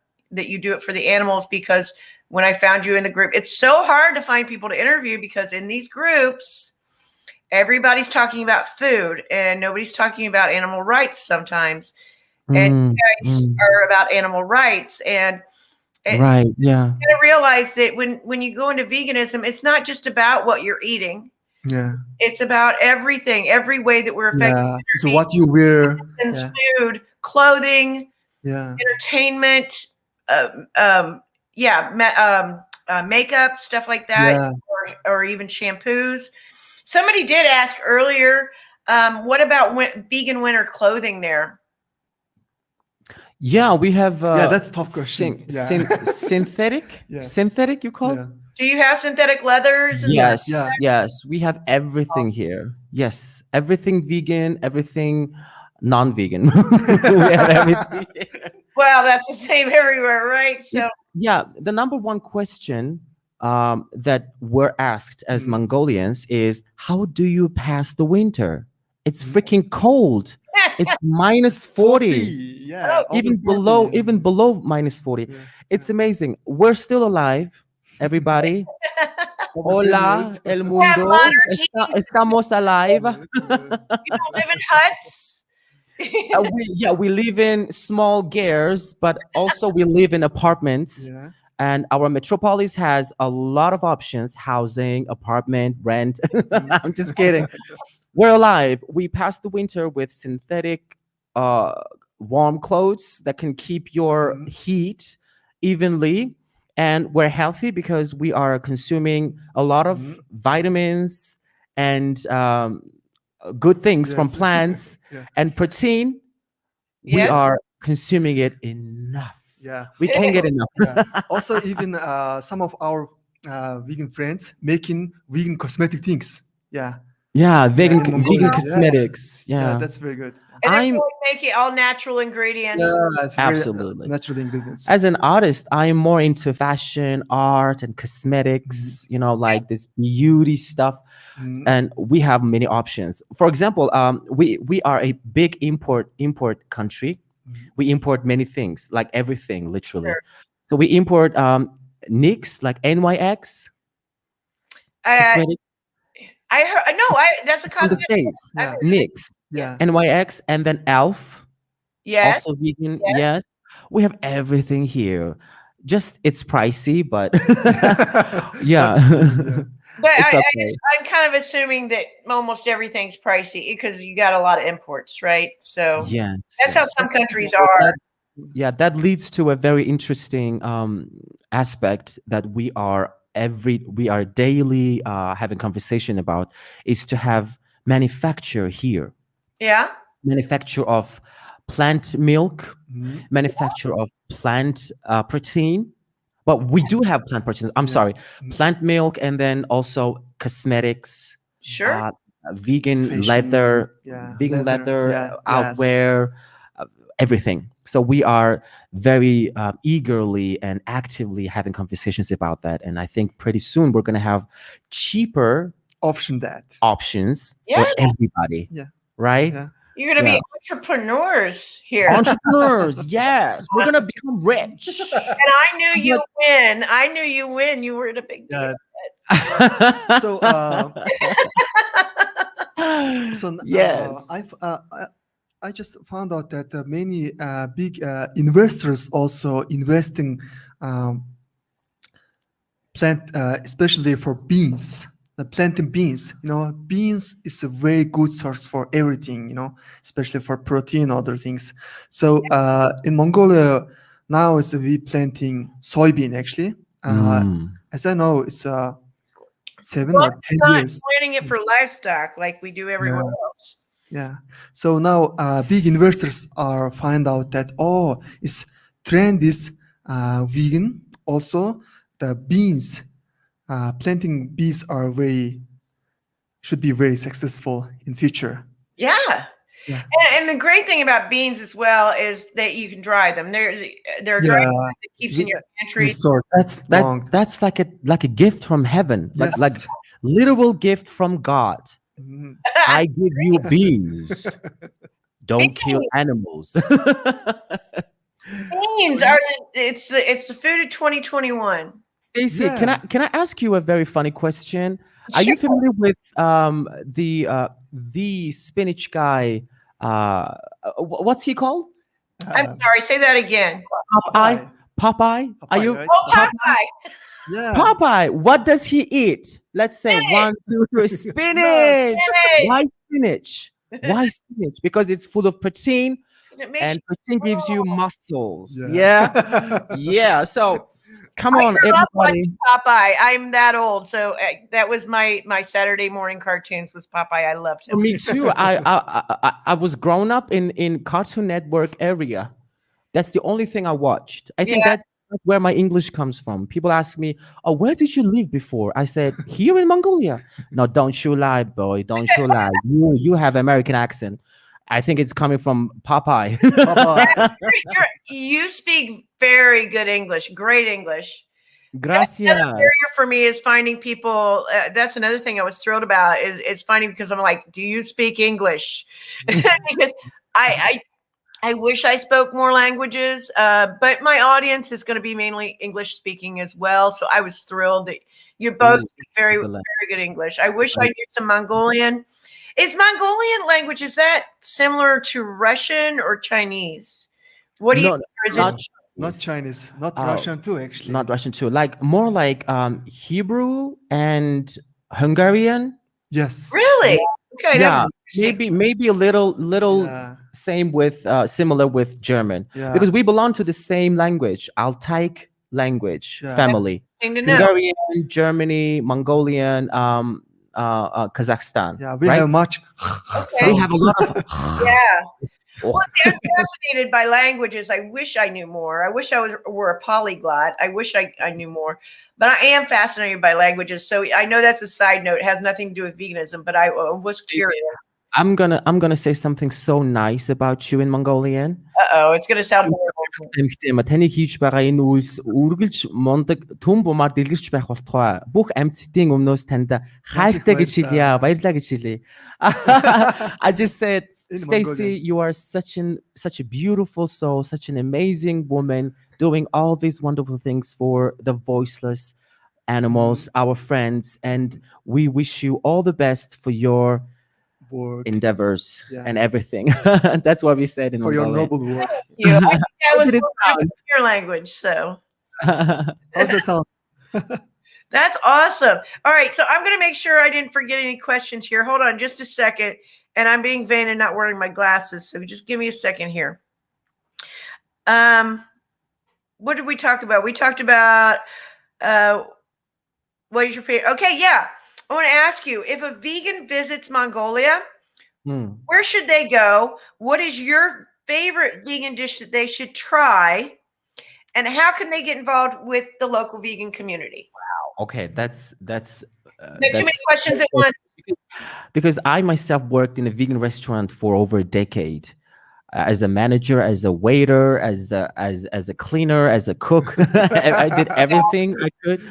you do it for the animals, because when I found you in the group, it's so hard to find people to interview, because in these groups, everybody's talking about food and nobody's talking about animal rights sometimes. And you guys are about animal rights. And Right. Yeah. you gotta realize that when you go into veganism, it's not just about what you're eating. Yeah. It's about everything, every way that we're affected. Yeah. So what you wear. Yeah. Food, clothing, entertainment, makeup, stuff like that, or even shampoos. Somebody did ask earlier, what about vegan winter clothing there? Yeah, we have. That's a tough question. Synthetic. Synthetic, you call it? Do you have synthetic leathers? Yes. Yes. We have everything here. Yes, everything vegan, everything non-vegan. We have everything here. Well, that's the same everywhere, right? So the number one question that we're asked as Mongolians is, how do you pass the winter? It's freaking cold. It's minus 40. Yeah. Even below minus 40. Yeah. It's amazing. We're still alive, everybody. Hola, el mundo. Estamos alive. People live in huts. We live in small gears, but also we live in apartments. Yeah. And our metropolis has a lot of options: housing, apartment, rent. I'm just kidding. We're alive. We pass the winter with synthetic warm clothes that can keep your heat evenly. And we're healthy because we are consuming a lot of vitamins and good things from plants and protein. We are consuming it enough. Yeah, we can't get enough. Also, even some of our vegan friends making vegan cosmetic things. Vegan cosmetics. Yeah, that's very good. And they're really making all natural ingredients. Absolutely natural ingredients. As an artist, I am more into fashion, art, and cosmetics. Like this beauty stuff, and we have many options. For example, we are a big import country. We import many things, like everything, literally. Sure. So we import NYX, like NYX. I heard. No, that's a from the States. NYX, NYX, and then ELF. Yes. Also vegan. Yes. We have everything here. Just it's pricey, but But I'm kind of assuming that almost everything's pricey because you got a lot of imports, right? So that's how some countries are. That leads to a very interesting aspect that we are daily having conversation about, is to have manufacture here. Yeah. Manufacture of plant milk, manufacture of plant protein. But we do have plant proteins. I'm sorry, plant milk, and then also cosmetics. Sure. Vegan fashion, leather, outwear, everything. So we are very eagerly and actively having conversations about that. And I think pretty soon we're going to have cheaper options for everybody. Yeah. Right? Yeah. You're going to be entrepreneurs here. Entrepreneurs, yes. We're going to become rich. And I knew you win. I knew you win. You were in a big deal. So, yes. I just found out that many big investors also investing plant, especially for beans. planting beans. Beans is a very good source for everything. Especially for protein, other things. So in Mongolia now is we planting soybean actually. As I know, it's 7 Well, or 10 not years. planting it for livestock like we do everywhere else. Yeah. So now big investors are find out that it's trend is vegan. Also, the beans, planting beans should be very successful in future. Yeah. Yeah. And the great thing about beans as well is that you can dry them. They're dry Yeah. food that keeps in your pantry. That's like a gift from heaven, Yes. like literal gift from God. Mhm. I give you beans. Don't kill animals. Beans are it's the food of 2021. Stacey, Yeah. can I ask you a very funny question? Are you familiar with the spinach guy? What's he called? I'm sorry, say that again. Popeye. Popeye. Are you right? Oh, Popeye. Yeah. Popeye? What does he eat? Let's say Spinach. 1, 2, 3. Spinach. Spinach. Why spinach? Why spinach? Because it's full of protein, 'Cause it makes and you protein gives you strong. muscles. Yeah. So come on, I love everybody. watching Popeye. I'm that old, so that was my Saturday morning cartoons was Popeye. I loved him. Me too. I was grown up in Cartoon Network area. That's the only thing I watched. I think Yeah. that's where my English comes from. People ask me, "Oh, where did you live before?" I said, "Here in Mongolia." No, don't you lie, boy. Don't you lie. You have American accent. I think it's coming from Popeye. Popeye. You speak very good English, great English. Gracias. Another barrier for me is finding people. That's another thing I was thrilled about is finding, because I'm like, do you speak English? Because I wish I spoke more languages, but my audience is going to be mainly English speaking as well. So I was thrilled that you both speak very, very good English. I wish I knew some Mongolian. Is Mongolian language, is that similar to Russian or Chinese? What do you think? Or is it Not Chinese, not Russian too, actually. Not Russian too. Like more like Hebrew and Hungarian. Yes. really? Okay. Yeah, That's interesting. maybe a little Yeah. same with similar with German, Yeah. because we belong to the same language, Altaic language Yeah. family. Thing to know. Hungarian, Germany, Mongolian, Kazakhstan. Yeah, we right? have much. Okay. We have a lot of. Yeah. Oh. Well, see, I'm fascinated by languages. I wish I knew more. I wish I were a polyglot. I wish I knew more. But I am fascinated by languages. So I know that's a side note. It has nothing to do with veganism, but I was curious. I'm gonna say something so nice about you in Mongolian. Uh-oh, it's going to sound horrible. Таныг хийж байгаа энэ үйлс үргэлж мундаг түн бумаар дэлгэрч байх болтугай. Бүх амьтдын өмнөөс танд хайртай гэж хэлье. Баярлалаа гэж хэлье. I just said, Stacey, you are such a beautiful soul, such an amazing woman, doing all these wonderful things for the voiceless animals, our friends, and we wish you all the best for your Work. endeavors and everything. That's what we said in For your Mongolia. noble work. I think that was did it sound? your language. So How's that sound? that's awesome. All right. So I'm going to make sure I didn't forget any questions here. Hold on just a second. And I'm being vain and not wearing my glasses. So just give me a second here. What did we talk about? We talked about what is your favorite? Okay, yeah. I want to ask you, if a vegan visits Mongolia, where should they go? What is your favorite vegan dish that they should try? And how can they get involved with the local vegan community? Wow. Okay, that's too many questions at once. Because I myself worked in a vegan restaurant for over a decade, as a manager, as a waiter, as a cleaner, as a cook. I did everything I could.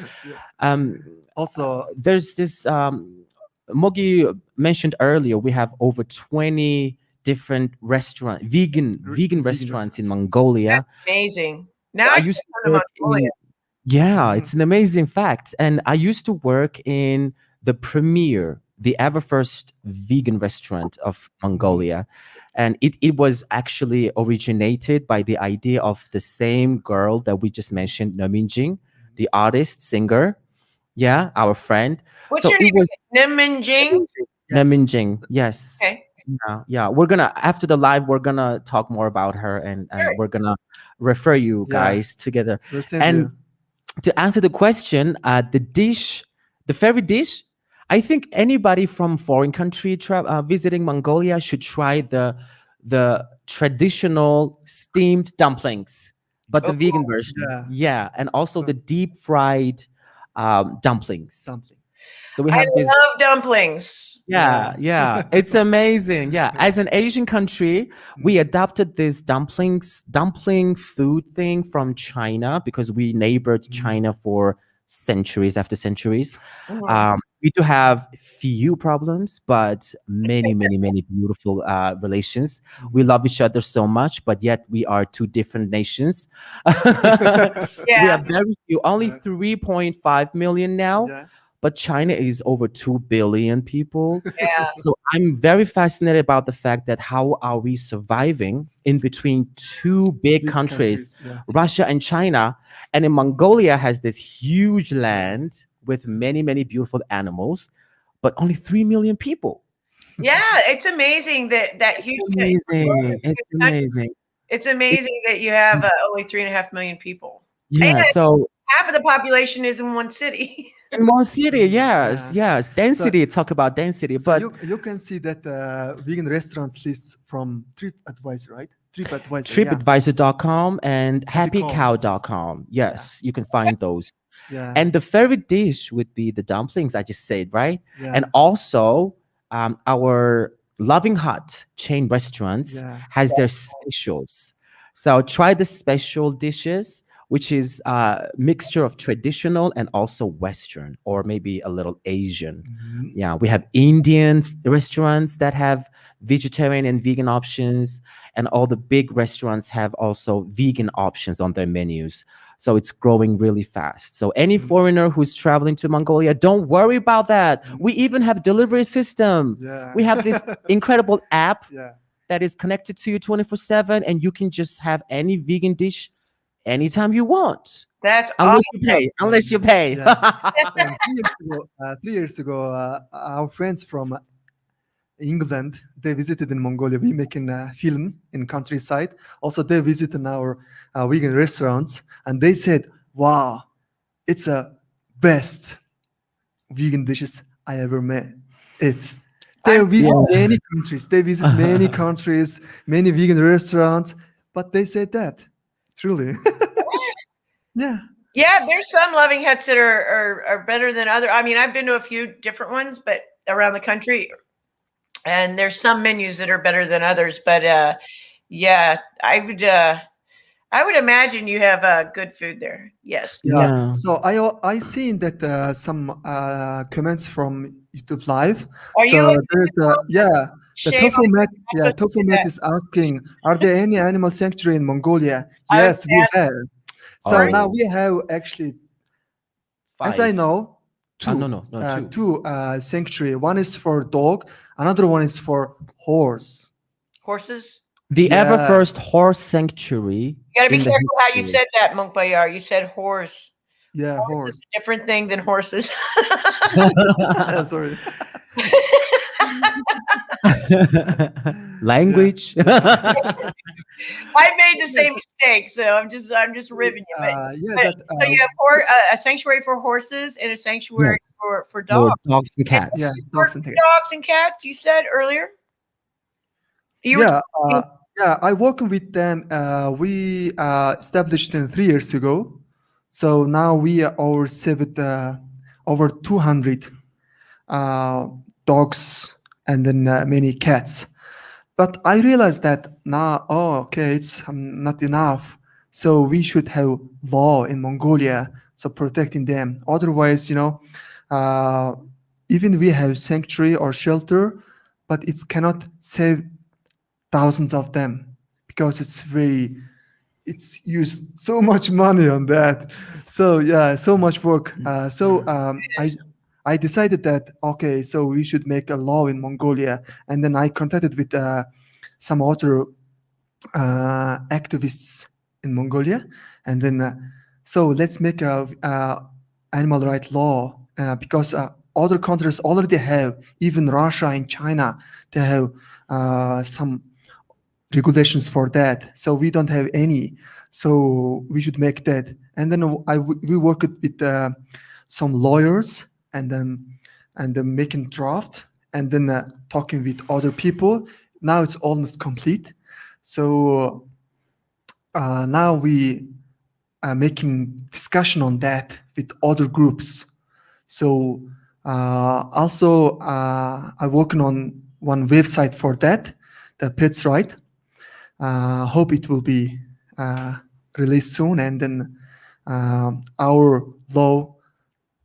Also, there's this Mogi mentioned earlier. We have over 20 different vegan restaurants in Mongolia. That's amazing. Now I used to work in, yeah, it's an amazing fact. And I used to work in the premier, the ever first vegan restaurant of Mongolia. And it was actually originated by the idea of the same girl that we just mentioned, Naminjing, the artist, singer. Yeah, our friend. What's So your it name? was Neminjing? Yes. Neminjing. Yes. Okay. Yeah. We're gonna after the live, we're gonna talk more about her and Sure. we're gonna refer you Yeah. guys together. We'll send And you. to answer the question, the favorite dish, I think anybody from foreign country visiting Mongolia should try the traditional steamed dumplings, but the Oh, vegan version. Yeah. Yeah, and also So- the deep fried dumplings. Something. So we I have this. love dumplings. Yeah, it's amazing. Yeah, as an Asian country, we adopted this dumpling food thing from China because we neighbored China for centuries after centuries. Mhm. We do have few problems, but many beautiful relations. We love each other so much, but yet we are two different nations. We Yeah. have very few, only Yeah. 3.5 million now, Yeah. but China is over 2 billion people. Yeah. So I'm very fascinated about the fact that how are we surviving in between two big countries, Yeah. Russia and China, and in Mongolia has this huge land with many beautiful animals, but only 3 million people. Yeah. It's amazing that huge. Amazing. It's amazing. It's amazing that you have only 3.5 million people. Yeah, And so half of the population is in one city. in one city, yes, Yeah. yes. Density, talk about density, So but you can see that vegan restaurants lists from TripAdvisor, right? TripAdvisor. Yeah. tripadvisor.com and Happycow. happycow.com. Yes, you can find those. Yeah. And the favorite dish would be the dumplings I just said, right? Yeah. And also, our Loving Hut chain restaurants Yeah. has their specials. So try the special dishes, which is a mixture of traditional and also Western, or maybe a little Asian. Mhm. Yeah, we have Indian restaurants that have vegetarian and vegan options, and all the big restaurants have also vegan options on their menus. So it's growing really fast. So any foreigner who's traveling to Mongolia, don't worry about that. We even have delivery system. Yeah. We have this incredible app Yeah. that is connected to you 24/7, and you can just have any vegan dish anytime you want. That's Unless awesome. you pay. Unless you pay. And 3 years ago, our friends from England, they visited in Mongolia. We making a film in countryside. Also, they visited our vegan restaurants, and they said, "Wow, it's a best vegan dishes I ever made." They visit many countries. They visit many countries, many vegan restaurants, but they said that truly, yeah. Yeah, there's some loving huts that are better than other. I mean, I've been to a few different ones, but around the country, and there's some menus that are better than others. But yeah, I would imagine you have good food there. Yes. Yeah. So I seen that some comments from YouTube Live. Are So you? there's the Shame Tofu Met. Yeah, supposed to Tofu do Met that. is asking, are there any animal sanctuary in Mongolia? I Yes, was we have. So Oh. now we have actually, as I know, two. No, two. Two sanctuary. One is for dog. Another one is for horse. horses. The ever Yeah. first horse sanctuary. You got to be in the careful how you history. said that, Munkhbayar. You said horse. Yeah, Horse horse. is a different thing than horses. Sorry. Language. I made the same mistake, so I'm just ribbing you. But, so you have a sanctuary for horses and a sanctuary Yes. for For dogs. dogs and cats. Yeah, For dogs and cats. dogs and cats, you said earlier. You were Yeah, I work with them. We established them 3 years ago. So now we are over 200 dogs and then many cats. But I realized that now, okay, it's not enough. So we should have law in Mongolia, so protecting them. Otherwise, even we have sanctuary or shelter, but it cannot save thousands of them because it's used so much money on that. So yeah, so much work. I decided that, okay, so we should make a law in Mongolia. And then I contacted with some other activists in Mongolia. And then, so let's make a animal right law because other countries already have, even Russia and China, they have some regulations for that. So we don't have any. So we should make that. And then we worked with some lawyers, and then making draft, and then talking with other people. Now it's almost complete. So now we are making discussion on that with other groups. So also I'm working on one website for that, the Pets Right. Hope it will be released soon, and then our law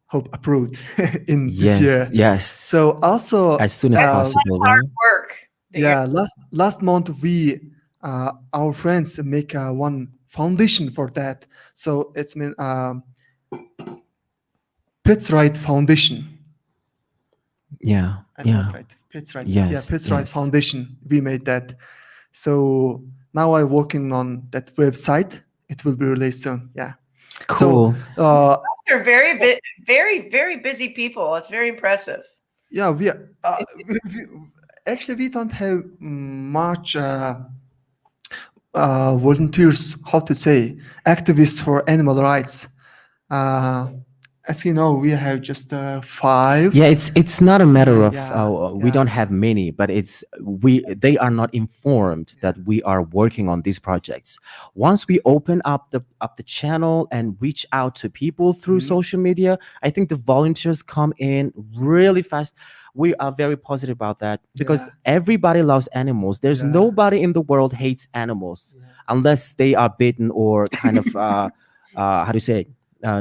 hope approved in this year. Yes. So also As soon as possible, right? Hard work. yeah, last month we our friends make one foundation for that. So it's been Pets Right Foundation. Yeah. I'm not right. Pets Right. Yes, Yeah, Pets Right yes. Foundation. We made that. So now I'm working on that website. It will be released soon. Yeah. Cool. So They're very, very busy people. It's very impressive. yeah, actually we don't have much volunteers. How to say, activists for animal rights. As you know, we have just 5. Yeah, it's not a matter of we yeah. don't have many, but they are not informed that we are working on these projects. Once we open up the channel and reach out to people through social media, I think the volunteers come in really fast. We are very positive about that because Yeah. everybody loves animals. There's Yeah. nobody in the world hates animals unless they are bitten or kind of how do you say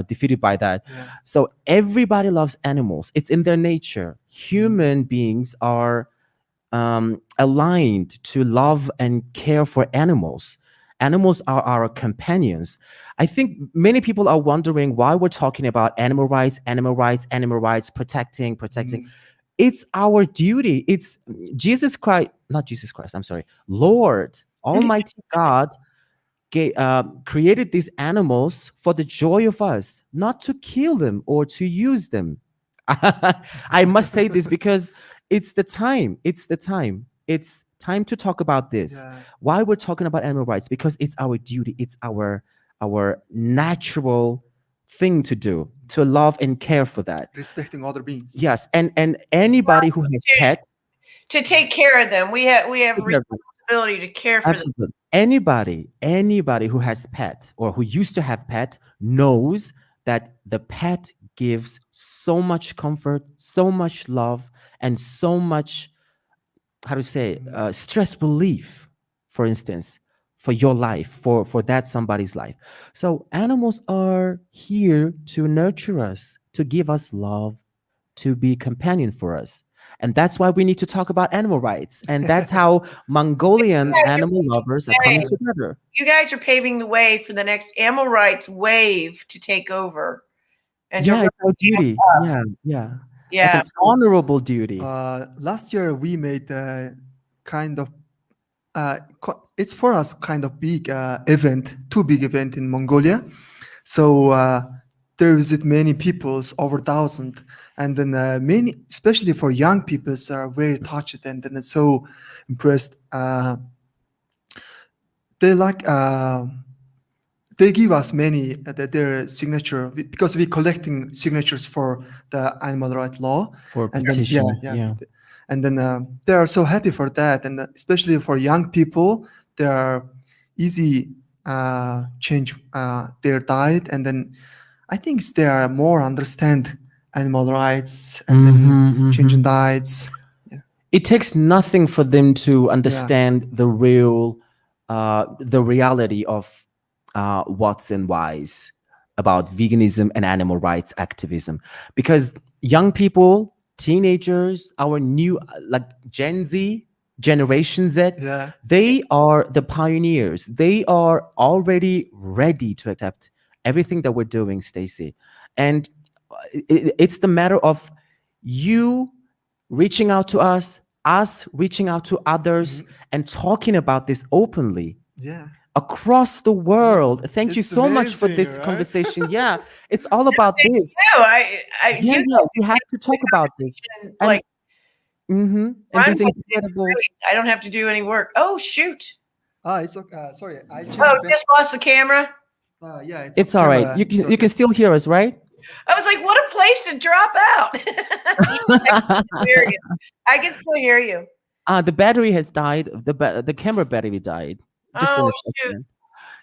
defeated by that. Yeah. So everybody loves animals. It's in their nature. Human beings are aligned to love and care for animals. Animals are our companions. I think many people are wondering why we're talking about animal rights, protecting. It's our duty. It's Lord, Almighty God created these animals for the joy of us, not to kill them or to use them. I must say this because it's the time. It's time to talk about this. Yeah. Why we're talking about animal rights? Because it's our duty. It's our natural thing to do, to love and care for that. Respecting other beings. Yes, and anybody who has pets, To take care of them, we have responsibility to care for them. absolutely. Anybody who has pet or who used to have pet knows that the pet gives so much comfort, so much love, and so much, how to say, stress relief, for instance, for your life, for that somebody's life. So animals are here to nurture us, to give us love, to be companion for us. And that's why we need to talk about animal rights. And that's how Mongolian animal lovers are coming together. You guys are paving the way for the next animal rights wave to take over. And Yeah, it's our duty. Yeah. Yeah. Like it's honorable duty. Last year we made kind of it's for us kind of big event, too big event in Mongolia. So there visit many peoples, over 1,000, and then many, especially for young people, are very touched and then so impressed. They like they give us many their signature because we collecting signatures for the animal rights law For and then, petition. yeah. And then they are so happy for that, and especially for young people, they are easy change their diet, and then I think they are more understand animal rights and then changing diets. It takes nothing for them to understand the reality of what's and whys about veganism and animal rights activism, because young people, teenagers, our new like Gen Z, Generation Z, they are the pioneers. They are already ready to accept everything that we're doing, Stacey. And it's the matter of you reaching out to us reaching out to others and talking about this openly. across the world. Thank you It's so much for amazing, this right? conversation. Yeah, it's all about this. No, Yeah, you yeah, we have to talk about this. can, And like, and run this with it. It's incredible. great. I don't have to do any work. Oh shoot! It's okay. Sorry, I changed Oh, back. just lost the camera. Yeah, It's all right. camera. You It's can you can okay. still hear us, right? I was like, what a place to drop out. Hear you. I can still hear you. The battery has died. The camera battery died. Just in Oh a shoot! second.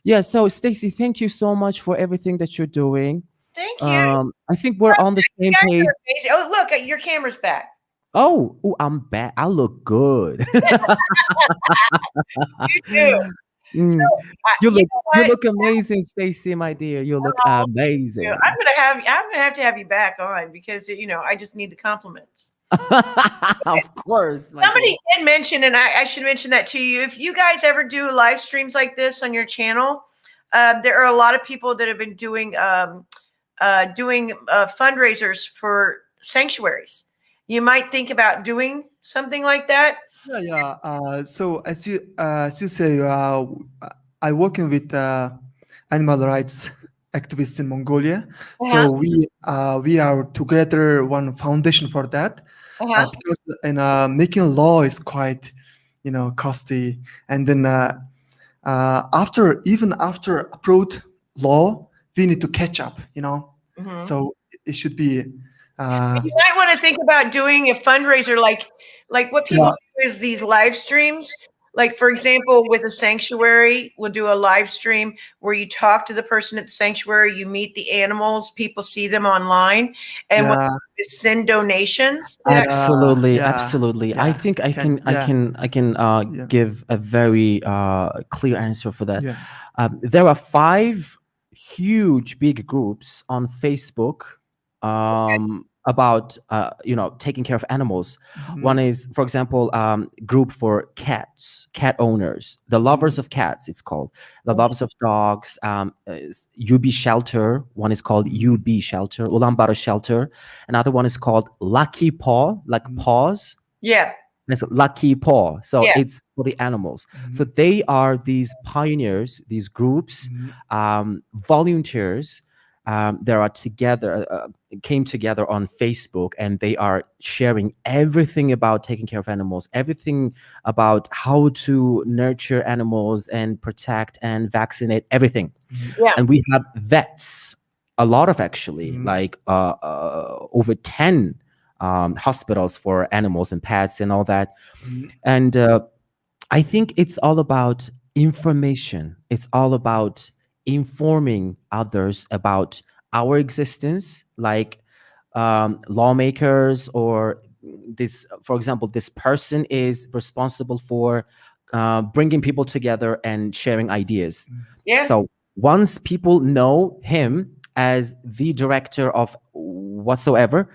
Yeah. So Stacy, thank you so much for everything that you're doing. Thank you. I think we're on the You same guys page. are amazing. Oh look, your camera's back. Oh, I'm back. I look good. You do. So Mm. You you look know you what? look amazing, Stacy, my dear. You look Oh, amazing. I'm gonna have to have you back on because I just need the compliments. Of course, my dear. Somebody did mention, and I should mention that to you. If you guys ever do live streams like this on your channel, there are a lot of people that have been doing fundraisers for sanctuaries. You might think about doing something like that. Yeah. So as you say, I working with animal rights activists in Mongolia. So we are together one foundation for that. Because making law is quite costly, and then after approved law, we need to catch up. Mhm. So it should be. You might want to think about doing a fundraiser like what people do is these live streams. Like, for example, with a sanctuary, we'll do a live stream where you talk to the person at the sanctuary, you meet the animals, people see them online, and when you send donations. Absolutely, Yeah, absolutely. yeah, I think I can- can give a very clear answer for that. Yeah. There are 5 huge big groups on Facebook about taking care of animals. One is, for example, group for cat owners, the lovers of cats. It's called the lovers of dogs. Is UB shelter. One is called UB shelter, Ulaanbaatar shelter. Another one is called Lucky Paw, like paws. Yeah. It's Lucky Paw. So Yeah. it's for the animals. So they are these pioneers, these groups, volunteers. They are came together on Facebook, and they are sharing everything about taking care of animals, everything about how to nurture animals and protect and vaccinate everything. Yeah. And we have vets, a lot of actually, like over 10 hospitals for animals and pets and all that. And I think it's all about information. It's all about informing others about our existence, like lawmakers, or this, for example, this person is responsible for bringing people together and sharing ideas. Yeah. So once people know him as the director of whatsoever,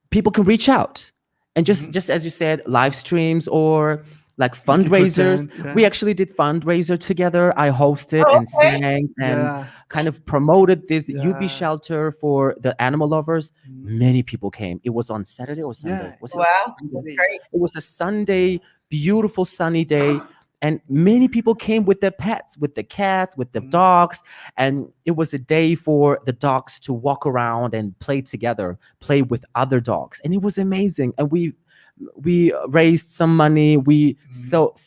people can reach out and just as you said, live streams or like fundraisers. We actually did fundraiser together. I hosted and sang and kind of promoted this UB shelter for the animal lovers. Many people came. It was on Saturday or Sunday. Was it Sunday? Great. It was a Sunday, beautiful sunny day. And many people came with their pets, with the cats, with the dogs. And it was a day for the dogs to walk around and play together, play with other dogs. And it was amazing. And we raised some money. We sold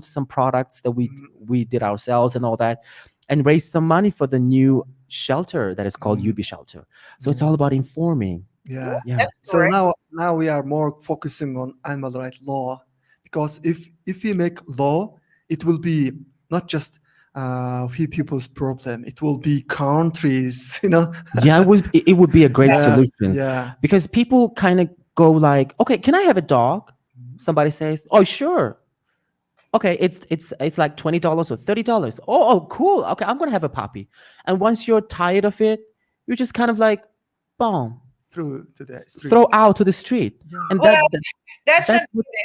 some products that we did ourselves and all that, and raised some money for the new shelter that is called UB shelter. So it's all about informing. Yeah. That's So correct. now we are more focusing on animal rights law, because if we make law, it will be not just few people's problem. It will be countries. Yeah, it would be a great solution. Yeah. Because people kind of go like, okay, can I have a dog? Somebody says, oh, sure. Okay, it's like $20 or $30. Oh, cool. Okay, I'm gonna have a puppy. And once you're tired of it, you just kind of like, boom, Through to the streets. throw out to the street. And That's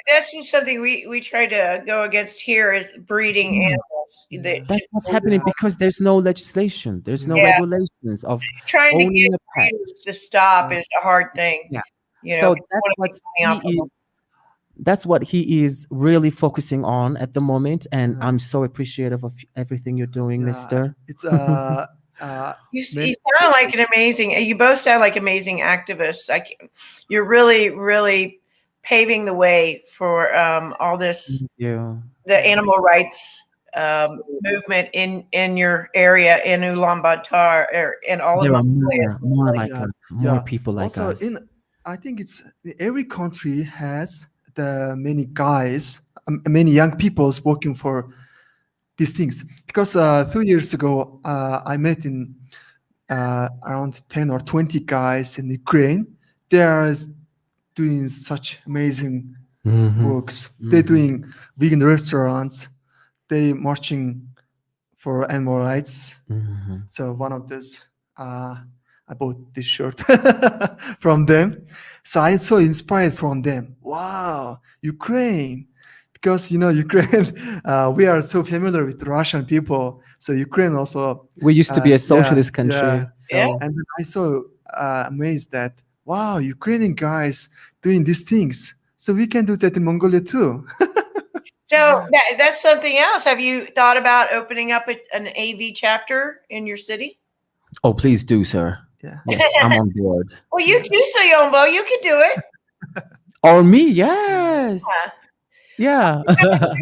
that's just something we try to go against here is breeding animals. that's what's happening because there's no legislation, there's no Yeah. regulations of Trying to owning get a pet. breeders to stop is a hard thing. Yeah. You know, So we that's wanna what's make money off of key them. is that's what he is really focusing on at the moment, and Yeah. I'm so appreciative of everything you're doing, Yeah, mister. it's You many, sound like an amazing. You both sound like amazing activists. You're really, really paving the way for all this Yeah. the animal rights movement in your area in Ulaanbaatar and all of There are Mongolia. more like yeah, us, more yeah. people like Also, us. I think it's every country has the many guys, many young peoples working for these things. Because 3 years ago, I met in around 10 or 20 guys in Ukraine. They are doing such amazing works. They're doing vegan restaurants. They marching for animal rights. So one of this, I bought this shirt from them. So I so inspired from them. Wow, Ukraine, because Ukraine, we are so familiar with Russian people. So Ukraine also, We used to be a socialist yeah, country, Yeah. so and then I so amazed that wow, Ukrainian guys doing these things. So we can do that in Mongolia too. So that's something else. Have you thought about opening up an AV chapter in your city? oh, please do, sir. Yeah. Yes, I'm on board. Well, you too, Soyombo. You could do it. Or me, yes. Yeah.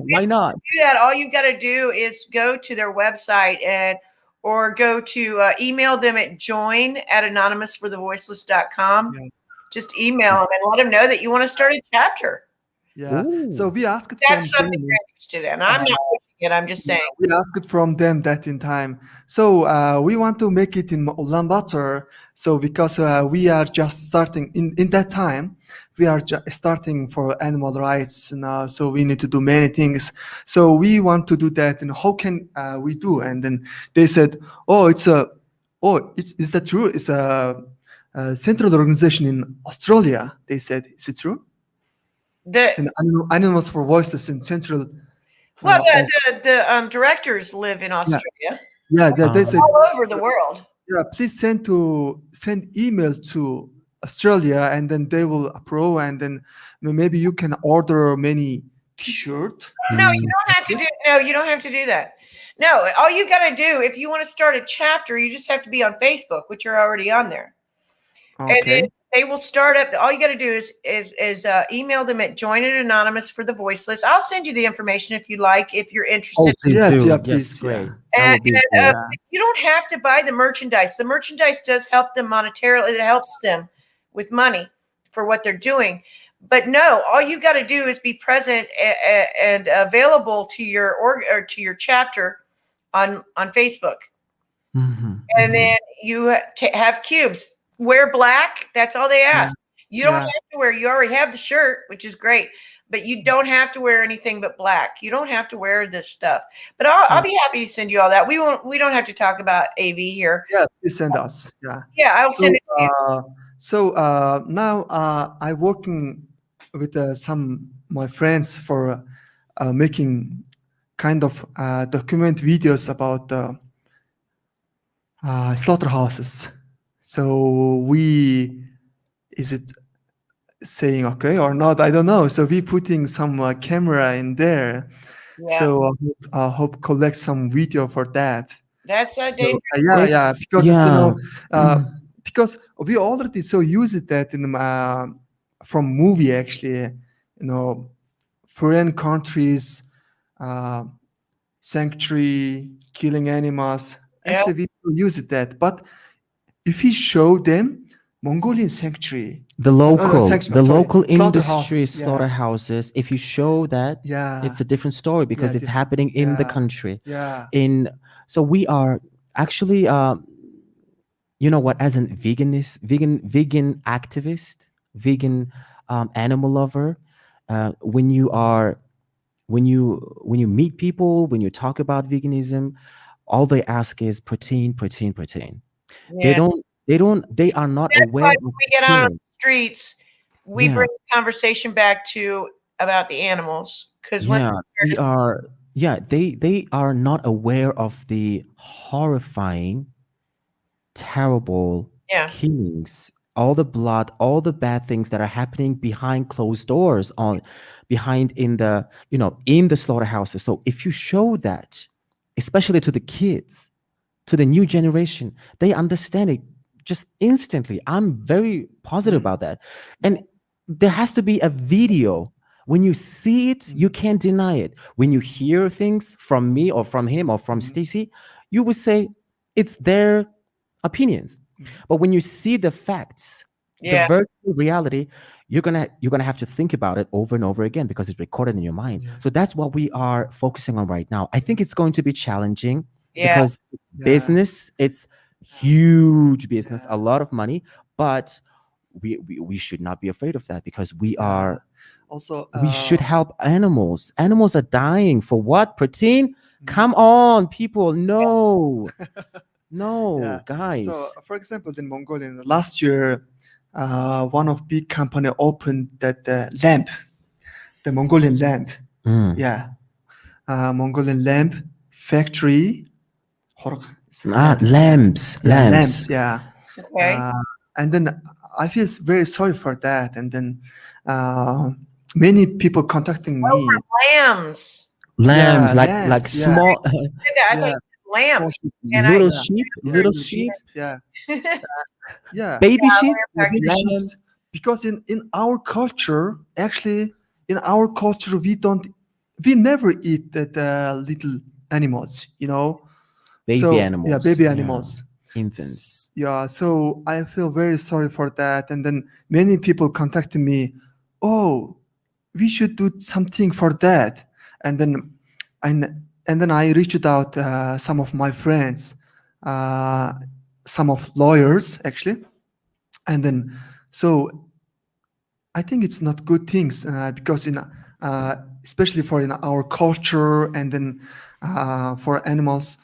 Why not? Do that. All you've got to do is go to their website or go to email them at join@anonymousforthevoiceless.com. Yeah. Just email them and let them know that you want to start a chapter. Yeah. So Ooh. we asked from That's something them. you're interested in. I'm not pushing it. I'm just saying. We asked from them that in time. So we want to make it in Ulaanbaatar. So because we are just starting in that time, we are starting for animal rights now. So we need to do many things. So we want to do that. And how can we do? And then they said, oh, is that true? It's a central organization in Australia. They said, is it true? And Animals for Voiceless in Central. Well, the directors live in Australia. Yeah, they said all over the world. Yeah, please send email to Australia, and then they will approve, and then maybe you can order many T-shirt. No, you don't have to do. No, you don't have to do that. No, all you got to do if you want to start a chapter, you just have to be on Facebook, which you're already on there. Okay. And then they will start up. All you got to do is email them at join@anonymous for the voiceless. I'll send you the information if you like, if you're interested. Oh, please Yes, do. yeah, Yes, please, great. yeah. That would be great. You don't have to buy the merchandise. The merchandise does help them monetarily. It helps them with money for what they're doing. But no, all you got to do is be present and available to your or to your chapter on Facebook. And then you have cubes. Wear black. That's all they ask. You don't have to wear. You already have the shirt, which is great. But you don't have to wear anything but black. You don't have to wear this stuff. But I'll be happy to send you all that. We don't have to talk about AV here. Yeah, please send us. Yeah. Yeah, I'll send it to you. So now I'm working with some my friends for making kind of document videos about slaughterhouses. So is it saying okay or not? I don't know. So we putting some camera in there. Yeah. So I hope collect some video for that. That's a dangerous. Yeah, because Yeah. because we already so use that in from movie actually, foreign countries, sanctuary, killing animals. Yeah. Actually, we use that, but if we show them Mongolian sanctuary, The local industry slaughterhouses, slaughterhouses, if you show that, it's a different story because it's happening in the country. Yeah. So we are actually you know what, as a vegan activist, vegan animal lover, when you meet people, when you talk about veganism, all they ask is protein. Yeah. They are not That's aware why of when we get out on killing. the streets, we bring the conversation back to about the animals because they are not aware of the horrifying, terrible killings all the blood, all the bad things that are happening behind closed doors, behind in the in the slaughterhouses. So if you show that, especially to the kids, to the new generation, they understand it just instantly. I'm very positive about that. And there has to be a video. When you see it, you can't deny it. When you hear things from me or from him or from Stacy, you would say it's their opinions. But when you see the facts, the virtual reality, you're gonna have to think about it over and over again because it's recorded in your mind. So that's what we are focusing on right now. I think it's going to be challenging because business, it's huge business, a lot of money, but we should not be afraid of that because we are also we should help animals. Animals are dying for what? Protein? Come on, people. No. No, guys. So, for example, in Mongolia, last year, one of big company opened that lamp, the Mongolian lamp. Mongolian lamp factory. Lamps. Yeah. Okay. And then I feel very sorry for that. And then many people contacting me. Lambs. Lambs, like lambs, small, I thought you said lamb. And little sheep. Yeah. Baby sheep. Baby Lamb. sheeps. Because in our culture, actually, in our culture, we never eat the little animals, Baby animals. Yeah, baby animals. Infants. Yeah, so I feel very sorry for that. And then many people contacted me, oh, we should do something for that. And then I reached out some of my friends, some of lawyers actually. And then, so I think it's not good things because especially for in our culture and then for animals,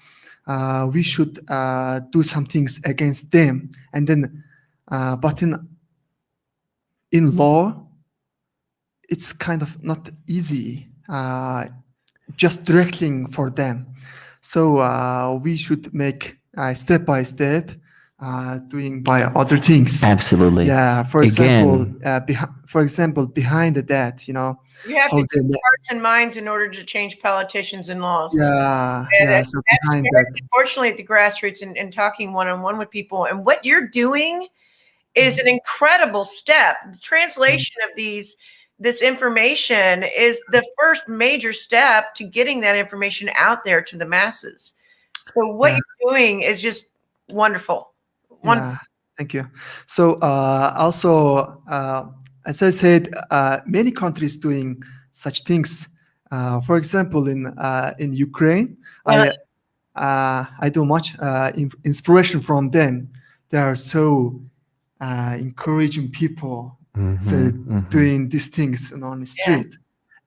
we should do some things against them. And then, but in law, it's kind of not easy, just directly for them. So we should make step by step, doing by other things. Absolutely. Yeah. For example, behind that, you have to do hearts and minds in order to change politicians and laws. Yeah. So behind that, unfortunately, at the grassroots and talking one-on-one with people, and what you're doing is an incredible step. The translation of this information is the first major step to getting that information out there to the masses. So what you're doing is just wonderful. Yeah, thank you. So also, as I said, many countries doing such things. For example, in Ukraine, I do much inspiration from them. They are so encouraging people. Doing these things on the street.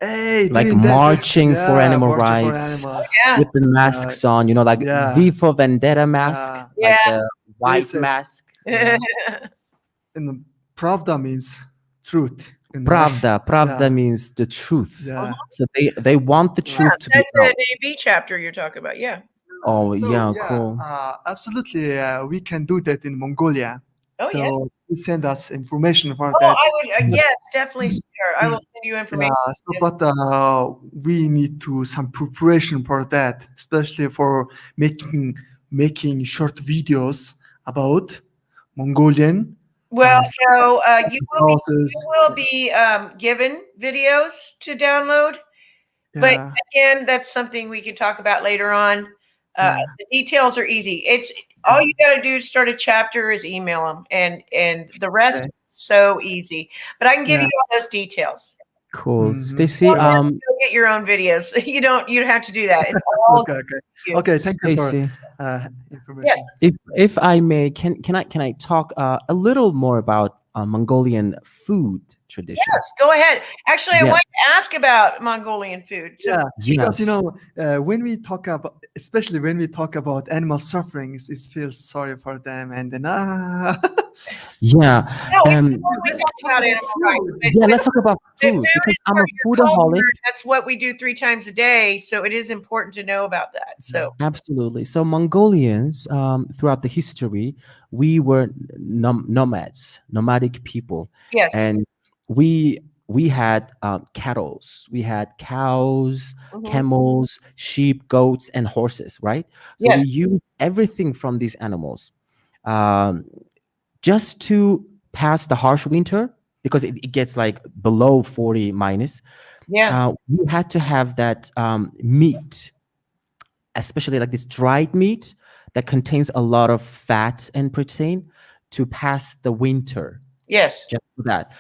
Hey, like marching for animal rights with the masks on, like V for Vendetta mask, like the white mask. And Pravda means truth. Pravda means the truth. So they want the truth to be out. That's the AV chapter you're talking about. Yeah. Oh, so, cool. Absolutely, we can do that in Mongolia. Oh, so please send us information for I that. would, yes, definitely share. I will send you information. But we need to some preparation for that, especially for making short videos about Mongolian. Well, so you will be given videos to download, but again, that's something we could talk about later on. The details are easy. It's all you got to do is start a chapter is email them, and the rest is so easy. But I can give you all those details. Cool, Stacy. Go get your own videos. You don't have to do that. It's all okay. Thank you for information. Yes. If I may, can I talk a little more about Mongolian food tradition? Yes, go ahead. Actually, I want to ask about Mongolian food. So, because when we talk about, especially when we talk about animal suffering, it feels sorry for them, and then let's talk about food because I'm a foodaholic. That's what we do 3 times a day, so it is important to know about that. So absolutely. So Mongolians, throughout the history, we were nomads, nomadic people, Yes. and we we had cattles, we had cows, Hmm. camels, sheep, goats, and horses, right? So Yes. we use everything from these animals, um, just to pass the harsh winter, because it gets like below 40 minus. Yeah. We had to have that meat, especially like this dried meat that contains a lot of fat and protein, to pass the winter. Yes. Just for that.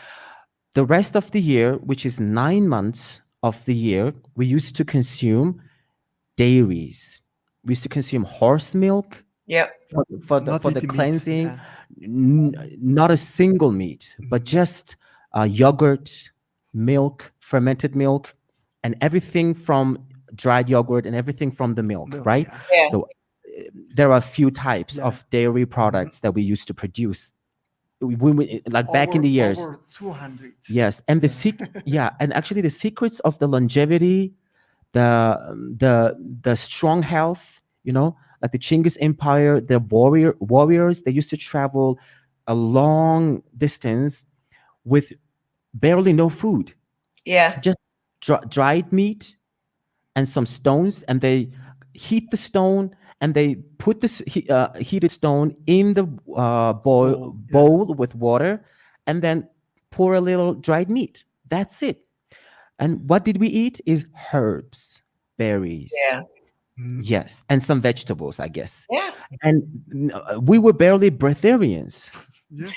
The rest of the year, which is 9 months of the year, we used to consume dairies. We used to consume horse milk Yep. Not for the eating meat. cleansing. Yeah. Not a single meat, but Mhm. just yogurt, milk, fermented milk, and everything from dried yogurt and everything from the milk, Milk. right? Yeah. Yeah. So there are a few types Yeah. of dairy products that we used to produce. Like back in the years. Over 200. Yes, and yeah, and actually the secrets of the longevity, the strong health, like the Chinggis Empire, the warriors, they used to travel a long distance with barely no food, Yeah. just dried meat and some stones, and they heat the stone, and they put this heated stone in the Bowl, yeah. bowl with water, and then pour a little dried meat. That's it. And what did we eat is herbs, berries, Yeah. Mhm. yes, and some vegetables, I guess. Yeah. And we were barely breatharians. Yeah.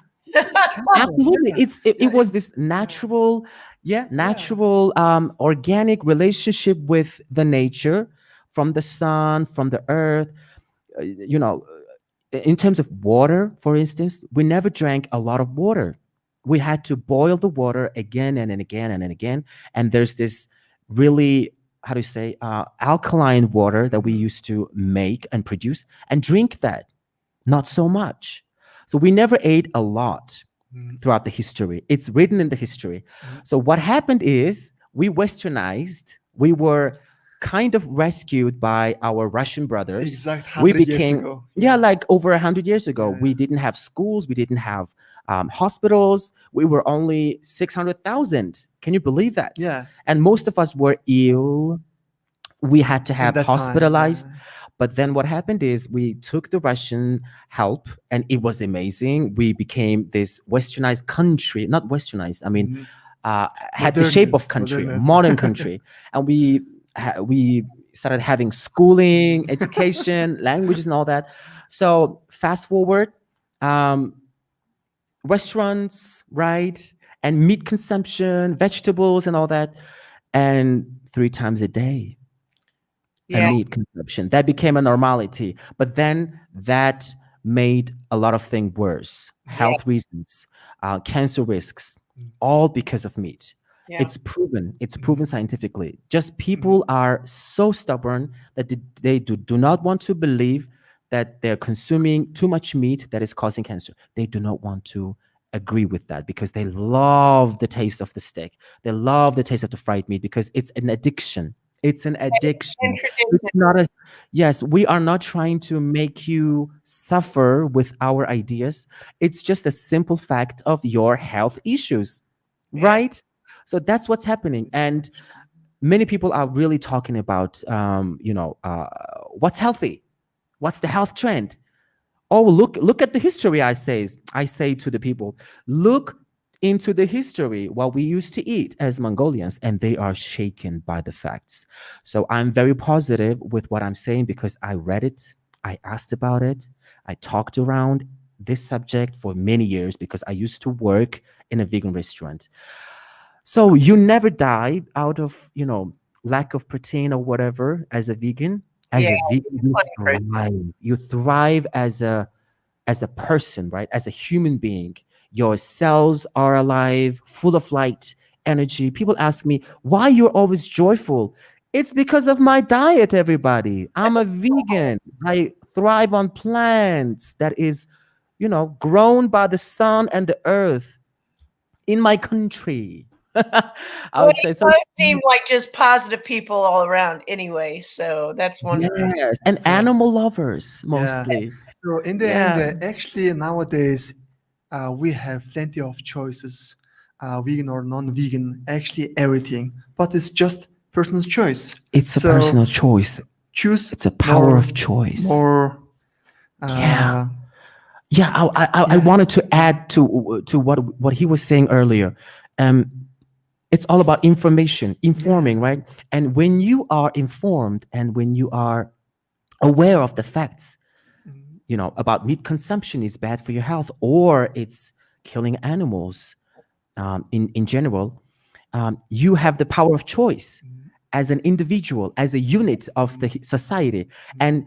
Absolutely, Yeah. it was this natural, natural, organic relationship with the nature, from the sun, from the earth. You know, in terms of water, for instance, we never drank a lot of water. We had to boil the water again and then again and then again. And there's this really, how do you say, alkaline water that we used to make and produce and drink that. Not so much. So we never ate a lot Mhm. throughout the history. It's written in the history. So what happened is we westernized. We were kind of rescued by our Russian brothers. Exact We 100 years became, ago. yeah, like over 100 years ago. Yeah. We didn't have schools. We didn't have hospitals. We were only 600,000. Can you believe that? Yeah. And most of us were ill. We had to have that time, hospitalized. yeah. But then what happened is we took the Russian help, and it was amazing. We became this westernized country, not westernized, I mean, had the shape of country, Modernist. modern country. And we started having schooling, education, languages, and all that. So fast forward, restaurants, right? And meat consumption, vegetables, and all that. And 3 times a day, Yeah. and meat consumption. That became a normality. But then that made a lot of things worse. Health reasons, cancer risks, all because of meat. Yeah. It's proven scientifically. Just people are so stubborn that they do not want to believe that they're consuming too much meat that is causing cancer. They do not want to agree with that because they love the taste of the steak. They love the taste of the fried meat because it's an addiction. It's an addiction. It's not a, yes, we are not trying to make you suffer with our ideas. It's just a simple fact of your health issues, right? So that's what's happening. And many people are really talking about, what's healthy? What's the health trend? Oh, look at the history, I say to the people, look into the history, what we used to eat as Mongolians, and they are shaken by the facts. So I'm very positive with what I'm saying because I read it, I asked about it, I talked around this subject for many years because I used to work in a vegan restaurant. So you never die out of, lack of protein or whatever as a vegan. As Yeah. a vegan, you thrive. You thrive as a person, right? As a human being. Your cells are alive, full of light, energy. People ask me, why you're always joyful? It's because of my diet, everybody. I'm a vegan. I thrive on plants that is, grown by the sun and the earth in my country. I would say so. It seem like just positive people all around anyway. So that's wonderful. Yes, and animal lovers mostly. So in the Yeah. end, actually nowadays we have plenty of choices, vegan or non-vegan, actually everything. But it's just personal choice. It's a So personal choice. choose It's a power more, of choice. more. Yeah. Yeah, I Yeah. wanted to add to what he was saying earlier. It's all about informing, right? And when you are informed and when you are aware of the facts, about meat consumption is bad for your health or it's killing animals in general, you have the power of choice as an individual, as a unit of the society. And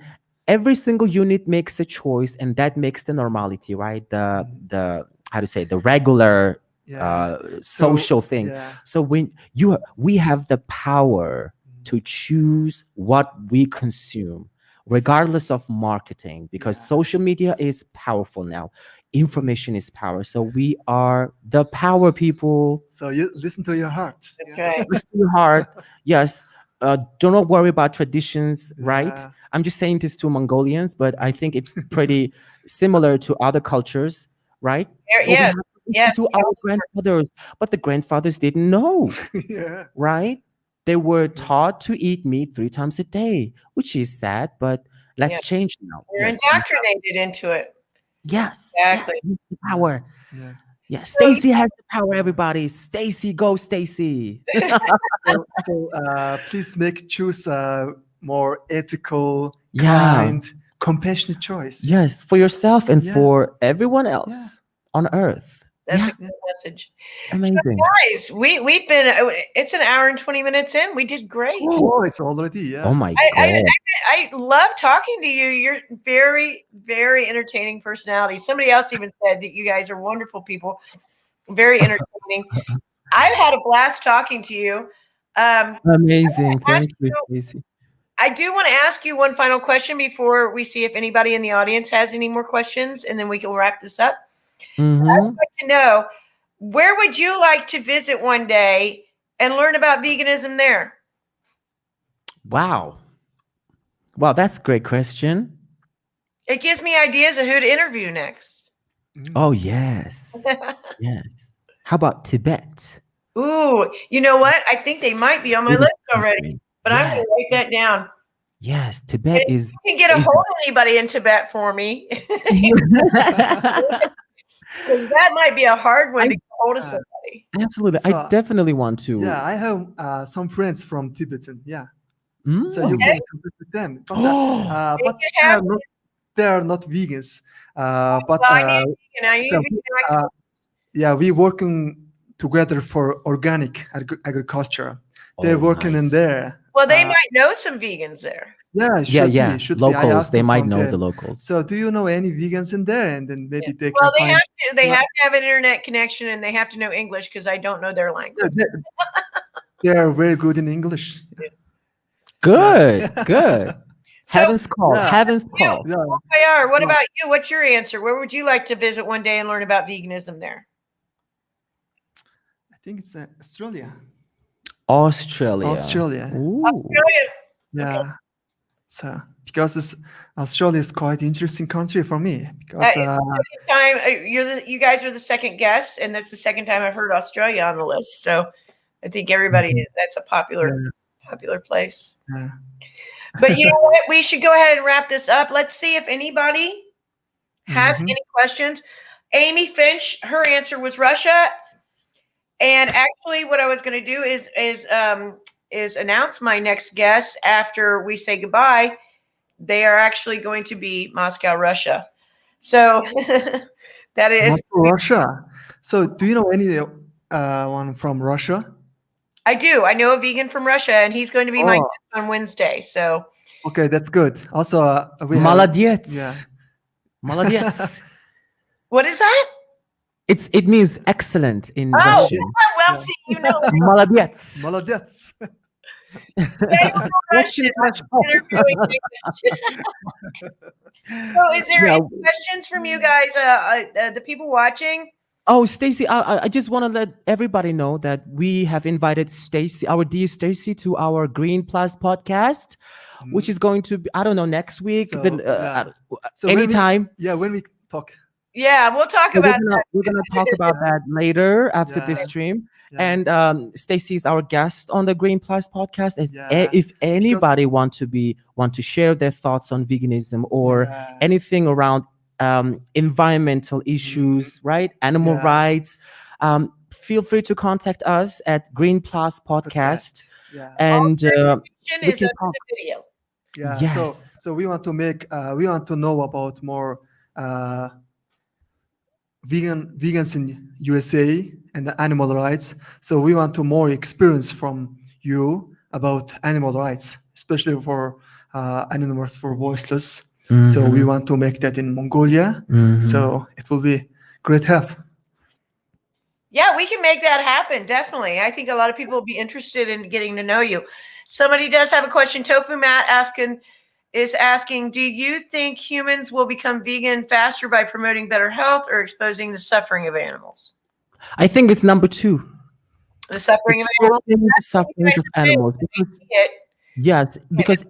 every single unit makes a choice, and that makes the normality, right? The how to say, the regular social thing. Yeah. So when we have the power to choose what we consume, regardless of marketing, because social media is powerful now. Information is power. So we are the power people. So you listen to your heart. That's right. Listen to your heart. Yes. Do not worry about traditions, right? Yeah. I'm just saying this to Mongolians, but I think it's pretty similar to other cultures, right? Yeah, But we yeah, have to listen yes, to our grandfathers, but the grandfathers didn't know, Yeah. right? They were taught to eat meat 3 times a day, which is sad, but let's Yeah. change now. You're Yes. indoctrinated into it. Yes. Exactly. Yes. We have the power. Yeah. Yes. Stacy has the power, everybody. Stacy, go, Stacy. So please choose a more ethical, Yeah. kind, compassionate choice. Yes, for yourself and Yeah. for everyone else on earth. That's Yeah, a good message. amazing. Guys, we've been, it's an hour and 20 minutes in. We did great. Oh, it's already, Oh my I God. I love talking to you. You're very, very entertaining personality. Somebody else even said that you guys are wonderful people. Very entertaining. I've had a blast talking to you. Amazing. Thank you, Stacy. I do want to ask you one final question before we see if anybody in the audience has any more questions, and then we can wrap this up. Mhm. I'd like to know, where would you like to visit one day and learn about veganism there? Wow. Wow, that's a great question. It gives me ideas of who to interview next. Oh, yes. Yes. How about Tibet? Ooh, you know what? I think they might be on my list already, but I'm going to write that down. Yes, Tibet If is. you can get a hold of anybody in Tibet for me, because that might be a hard one to get a hold of somebody. Absolutely. I So- definitely want to. Yeah, I have some friends from Tibetan. Yeah, Mm. so you can compete with them. But, Make but it happen. they are not vegans. But Well, I need you know, you so, need to yeah, we working together for organic agriculture. They're Oh, working in nice. there. well, they might know some vegans there. Yeah, Yeah. should be. I Locals, asked they them might from know them. the locals. So, do you know any vegans in there? And then maybe they Well, can they find. have to have an internet connection, and they have to know English because I don't know their language. They are very good in English. Good. Good. So, Heaven's call. Yeah. Heaven's call. Yeah. Munkhbayar, what about you? What's your answer? Where would you like to visit one day and learn about veganism there? I think it's Australia. Australia. Australia. Ooh. Australia. Yeah. So because Australia is quite interesting country for me because You guys are the second guest, and that's the second time I've heard Australia on the list. So I think everybody that's a popular place. Yeah. But you know what? We should go ahead and wrap this up. Let's see if anybody has Mhm. any questions. Amy Finch, her answer was Russia. And actually, what I was going to do is announce my next guest after we say goodbye. They are actually going to be Moscow, Russia. So that is Moscow, Russia. So do you know any one from Russia? I do. I know a vegan from Russia, and he's going to be my Oh. guest on Wednesday. So Okay, that's good. Also, we have Молодец. yeah. Молодец. what is that? It means excellent in Oh, Russian. well, Yeah. see, you know, Молодец. Молодец. they don't know Russian. I'm interviewing English. So, is there Yeah. any questions from you guys, the people watching? Oh, Stacy, I just want to let everybody know that we have invited Stacy, our dear Stacy, to our GreenPlus podcast, which is going to be, I don't know, next week, So, then yeah. So when anytime. when we talk. Yeah, we'll talk So about we're gonna talk about that later after this Yeah. stream. Yeah. And Stacy is our guest on the GreenPlus podcast. Yeah, If anybody want to share their thoughts on veganism or anything around environmental issues, right? Animal Yeah. rights. Feel free to contact us at GreenPlus Podcast, Yeah. and information we is can under talk. the video. Yeah. Yes. So we want to make we want to know about more vegans in USA and the animal rights. So we want to more experience from you about animal rights, especially for animals for voiceless. So we want to make that in Mongolia. So it will be great help. Yeah, we can make that happen. Definitely. I think a lot of people will be interested in getting to know you. Somebody does have a question. Tofu Matt is asking, do you think humans will become vegan faster by promoting better health or exposing the suffering of animals? I think it's number 2. The suffering of animals? Exposing the sufferings of animals. Yes, because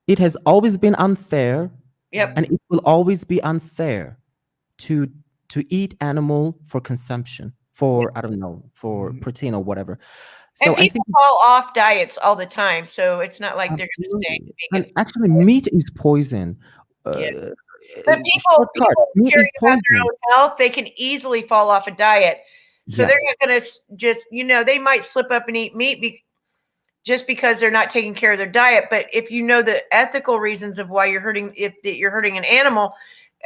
it has always been unfair. Yep. And it will always be unfair to eat animal for consumption, for I don't know, for protein or whatever. So and people I think fall off diets all the time, so it's not like they're going to stay vegan. and actually meat is poison. But people meat caring is about their poison. own health, they can easily fall off a diet. So they're Yes. not going to just, they might slip up and eat meat just because they're not taking care of their diet. But if you know the ethical reasons of why you're hurting, if you're hurting an animal,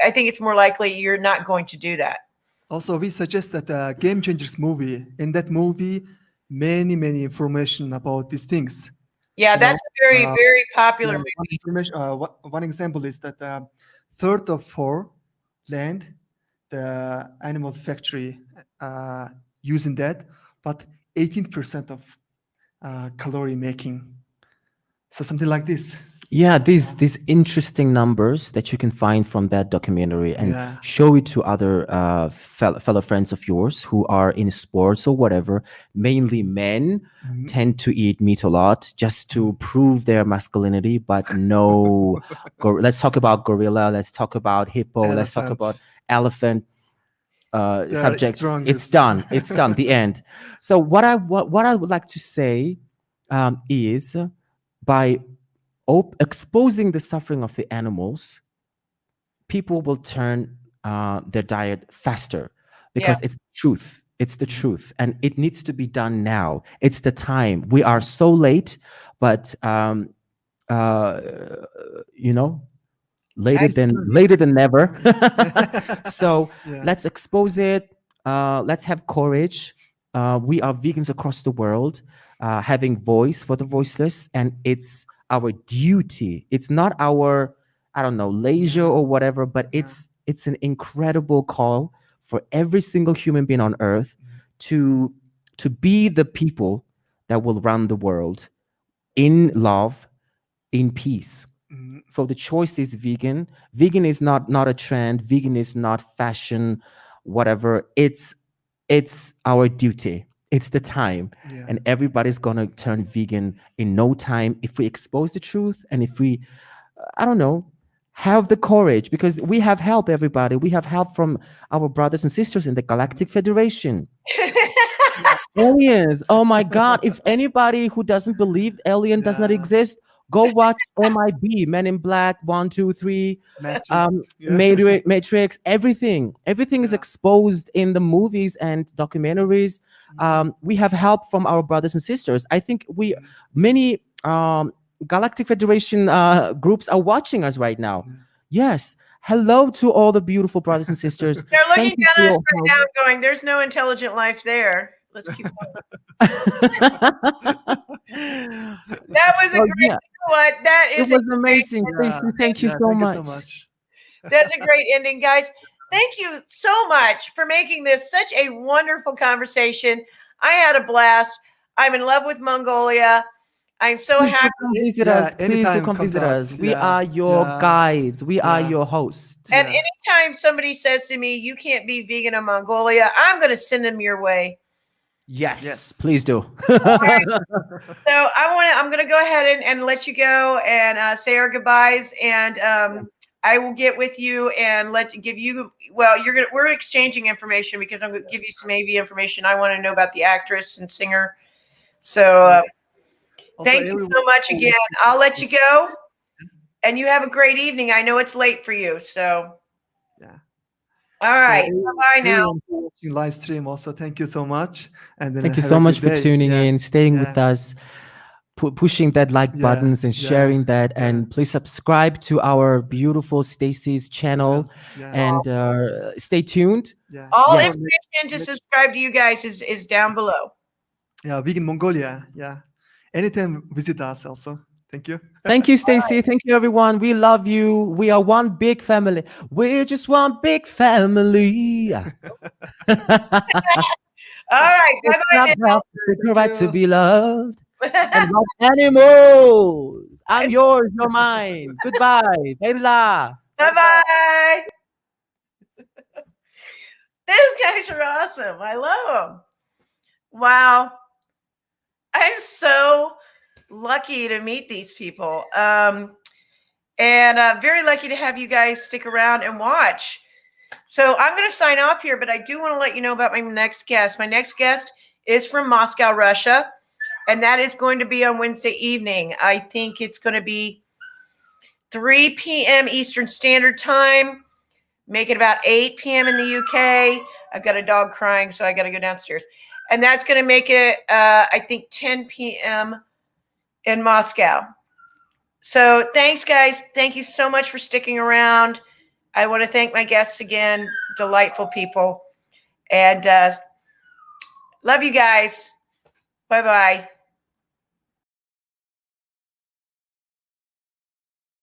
I think it's more likely you're not going to do that. Also, we suggest that Game Changers movie. In that movie, many information about these things. Yeah, that's a very, very popular movie. One example is that third of 4 land, the animal factory using that, but 18% of calorie making. So something like this. Yeah, these interesting numbers that you can find from that documentary and show it to other fellow friends of yours who are in sports or whatever. Mainly men tend to eat meat a lot just to prove their masculinity. But no, let's talk about gorilla. Let's talk about hippo. Let's talk about elephant. Subjects. It's done. It's done. The end. So what I would like to say is by exposing the suffering of the animals, people will turn their diet faster because it's truth. It's the truth, and it needs to be done now. It's the time. We are so late, but later than never. So let's expose it. Let's have courage. We are vegans across the world, having voice for the voiceless, and it's our duty. It's not our, I don't know, leisure or whatever, but it's an incredible call for every single human being on earth to be the people that will run the world in love, in peace. So the choice is vegan. Vegan is not a trend. Vegan is not fashion, whatever. It's our duty. It's the time. And everybody's going to turn vegan in no time if we expose the truth and if we, I don't know, have the courage, because we have help, everybody. We have help from our brothers and sisters in the Galactic Federation. Aliens. Oh my God. If anybody who doesn't believe alien does not exist, go watch MIB, Men in Black, 1, 2, 3, Matrix, everything. Everything is exposed in the movies and documentaries. We have help from our brothers and sisters. I think many Galactic Federation groups are watching us right now. Yes. Hello to all the beautiful brothers and sisters. They're looking at us right now going, there's no intelligent life there. Let's keep going. That was a great, you know what? It was amazing. Thank you so much. That's a great ending, guys. Thank you so much for making this such a wonderful conversation. I had a blast. I'm in love with Mongolia. I'm so Please do happy. come visit Yeah, us. Please do anytime come come visit to us. us. We Yeah, are your yeah, guides. We are yeah. your hosts. And Yeah. anytime somebody says to me, "You can't be vegan in Mongolia," I'm going to send them your way. Yes, please do. So I'm going to go ahead and let you go and say our goodbyes. And I will get with you and give you. Well, we're exchanging information because I'm going to give you some AV information. I want to know about the actress and singer. So Also, thank you everyone- so much again. I'll let you go, and you have a great evening. I know it's late for you, so. Yeah. All right. Bye now. Everyone who watching live stream, also thank you so much. And then Thank you have so a much good for day. tuning Yeah. in, staying Yeah. with us, pushing that like Yeah, buttons and yeah, sharing that. yeah. And please subscribe to our beautiful Stacy's channel Yeah. and stay tuned. Yeah. All Yes. information to subscribe to you guys is down below. Yeah, vegan Mongolia. Yeah. Anytime visit us also. Thank you. Thank you, Stacy. Thank you, everyone. We love you. We are one big family. We're just one big family. All right. Bye-bye now. Take a right to you. be loved. And love animals. I'm yours, you're mine. Goodbye. Bye. Bye-bye. These guys are awesome. I love them. Wow. I'm so lucky to meet these people. And very lucky to have you guys stick around and watch. So I'm going to sign off here, but I do want to let you know about my next guest. My next guest is from Moscow, Russia, and that is going to be on Wednesday evening. I think it's going to be 3 p.m. Eastern Standard Time, make it about 8 p.m. in the UK. I've got a dog crying, so I got to go downstairs. And that's going to make it, I think, 10 p.m. in Moscow. So thanks, guys. Thank you so much for sticking around. I want to thank my guests again. Delightful people. And love you guys. Bye-bye.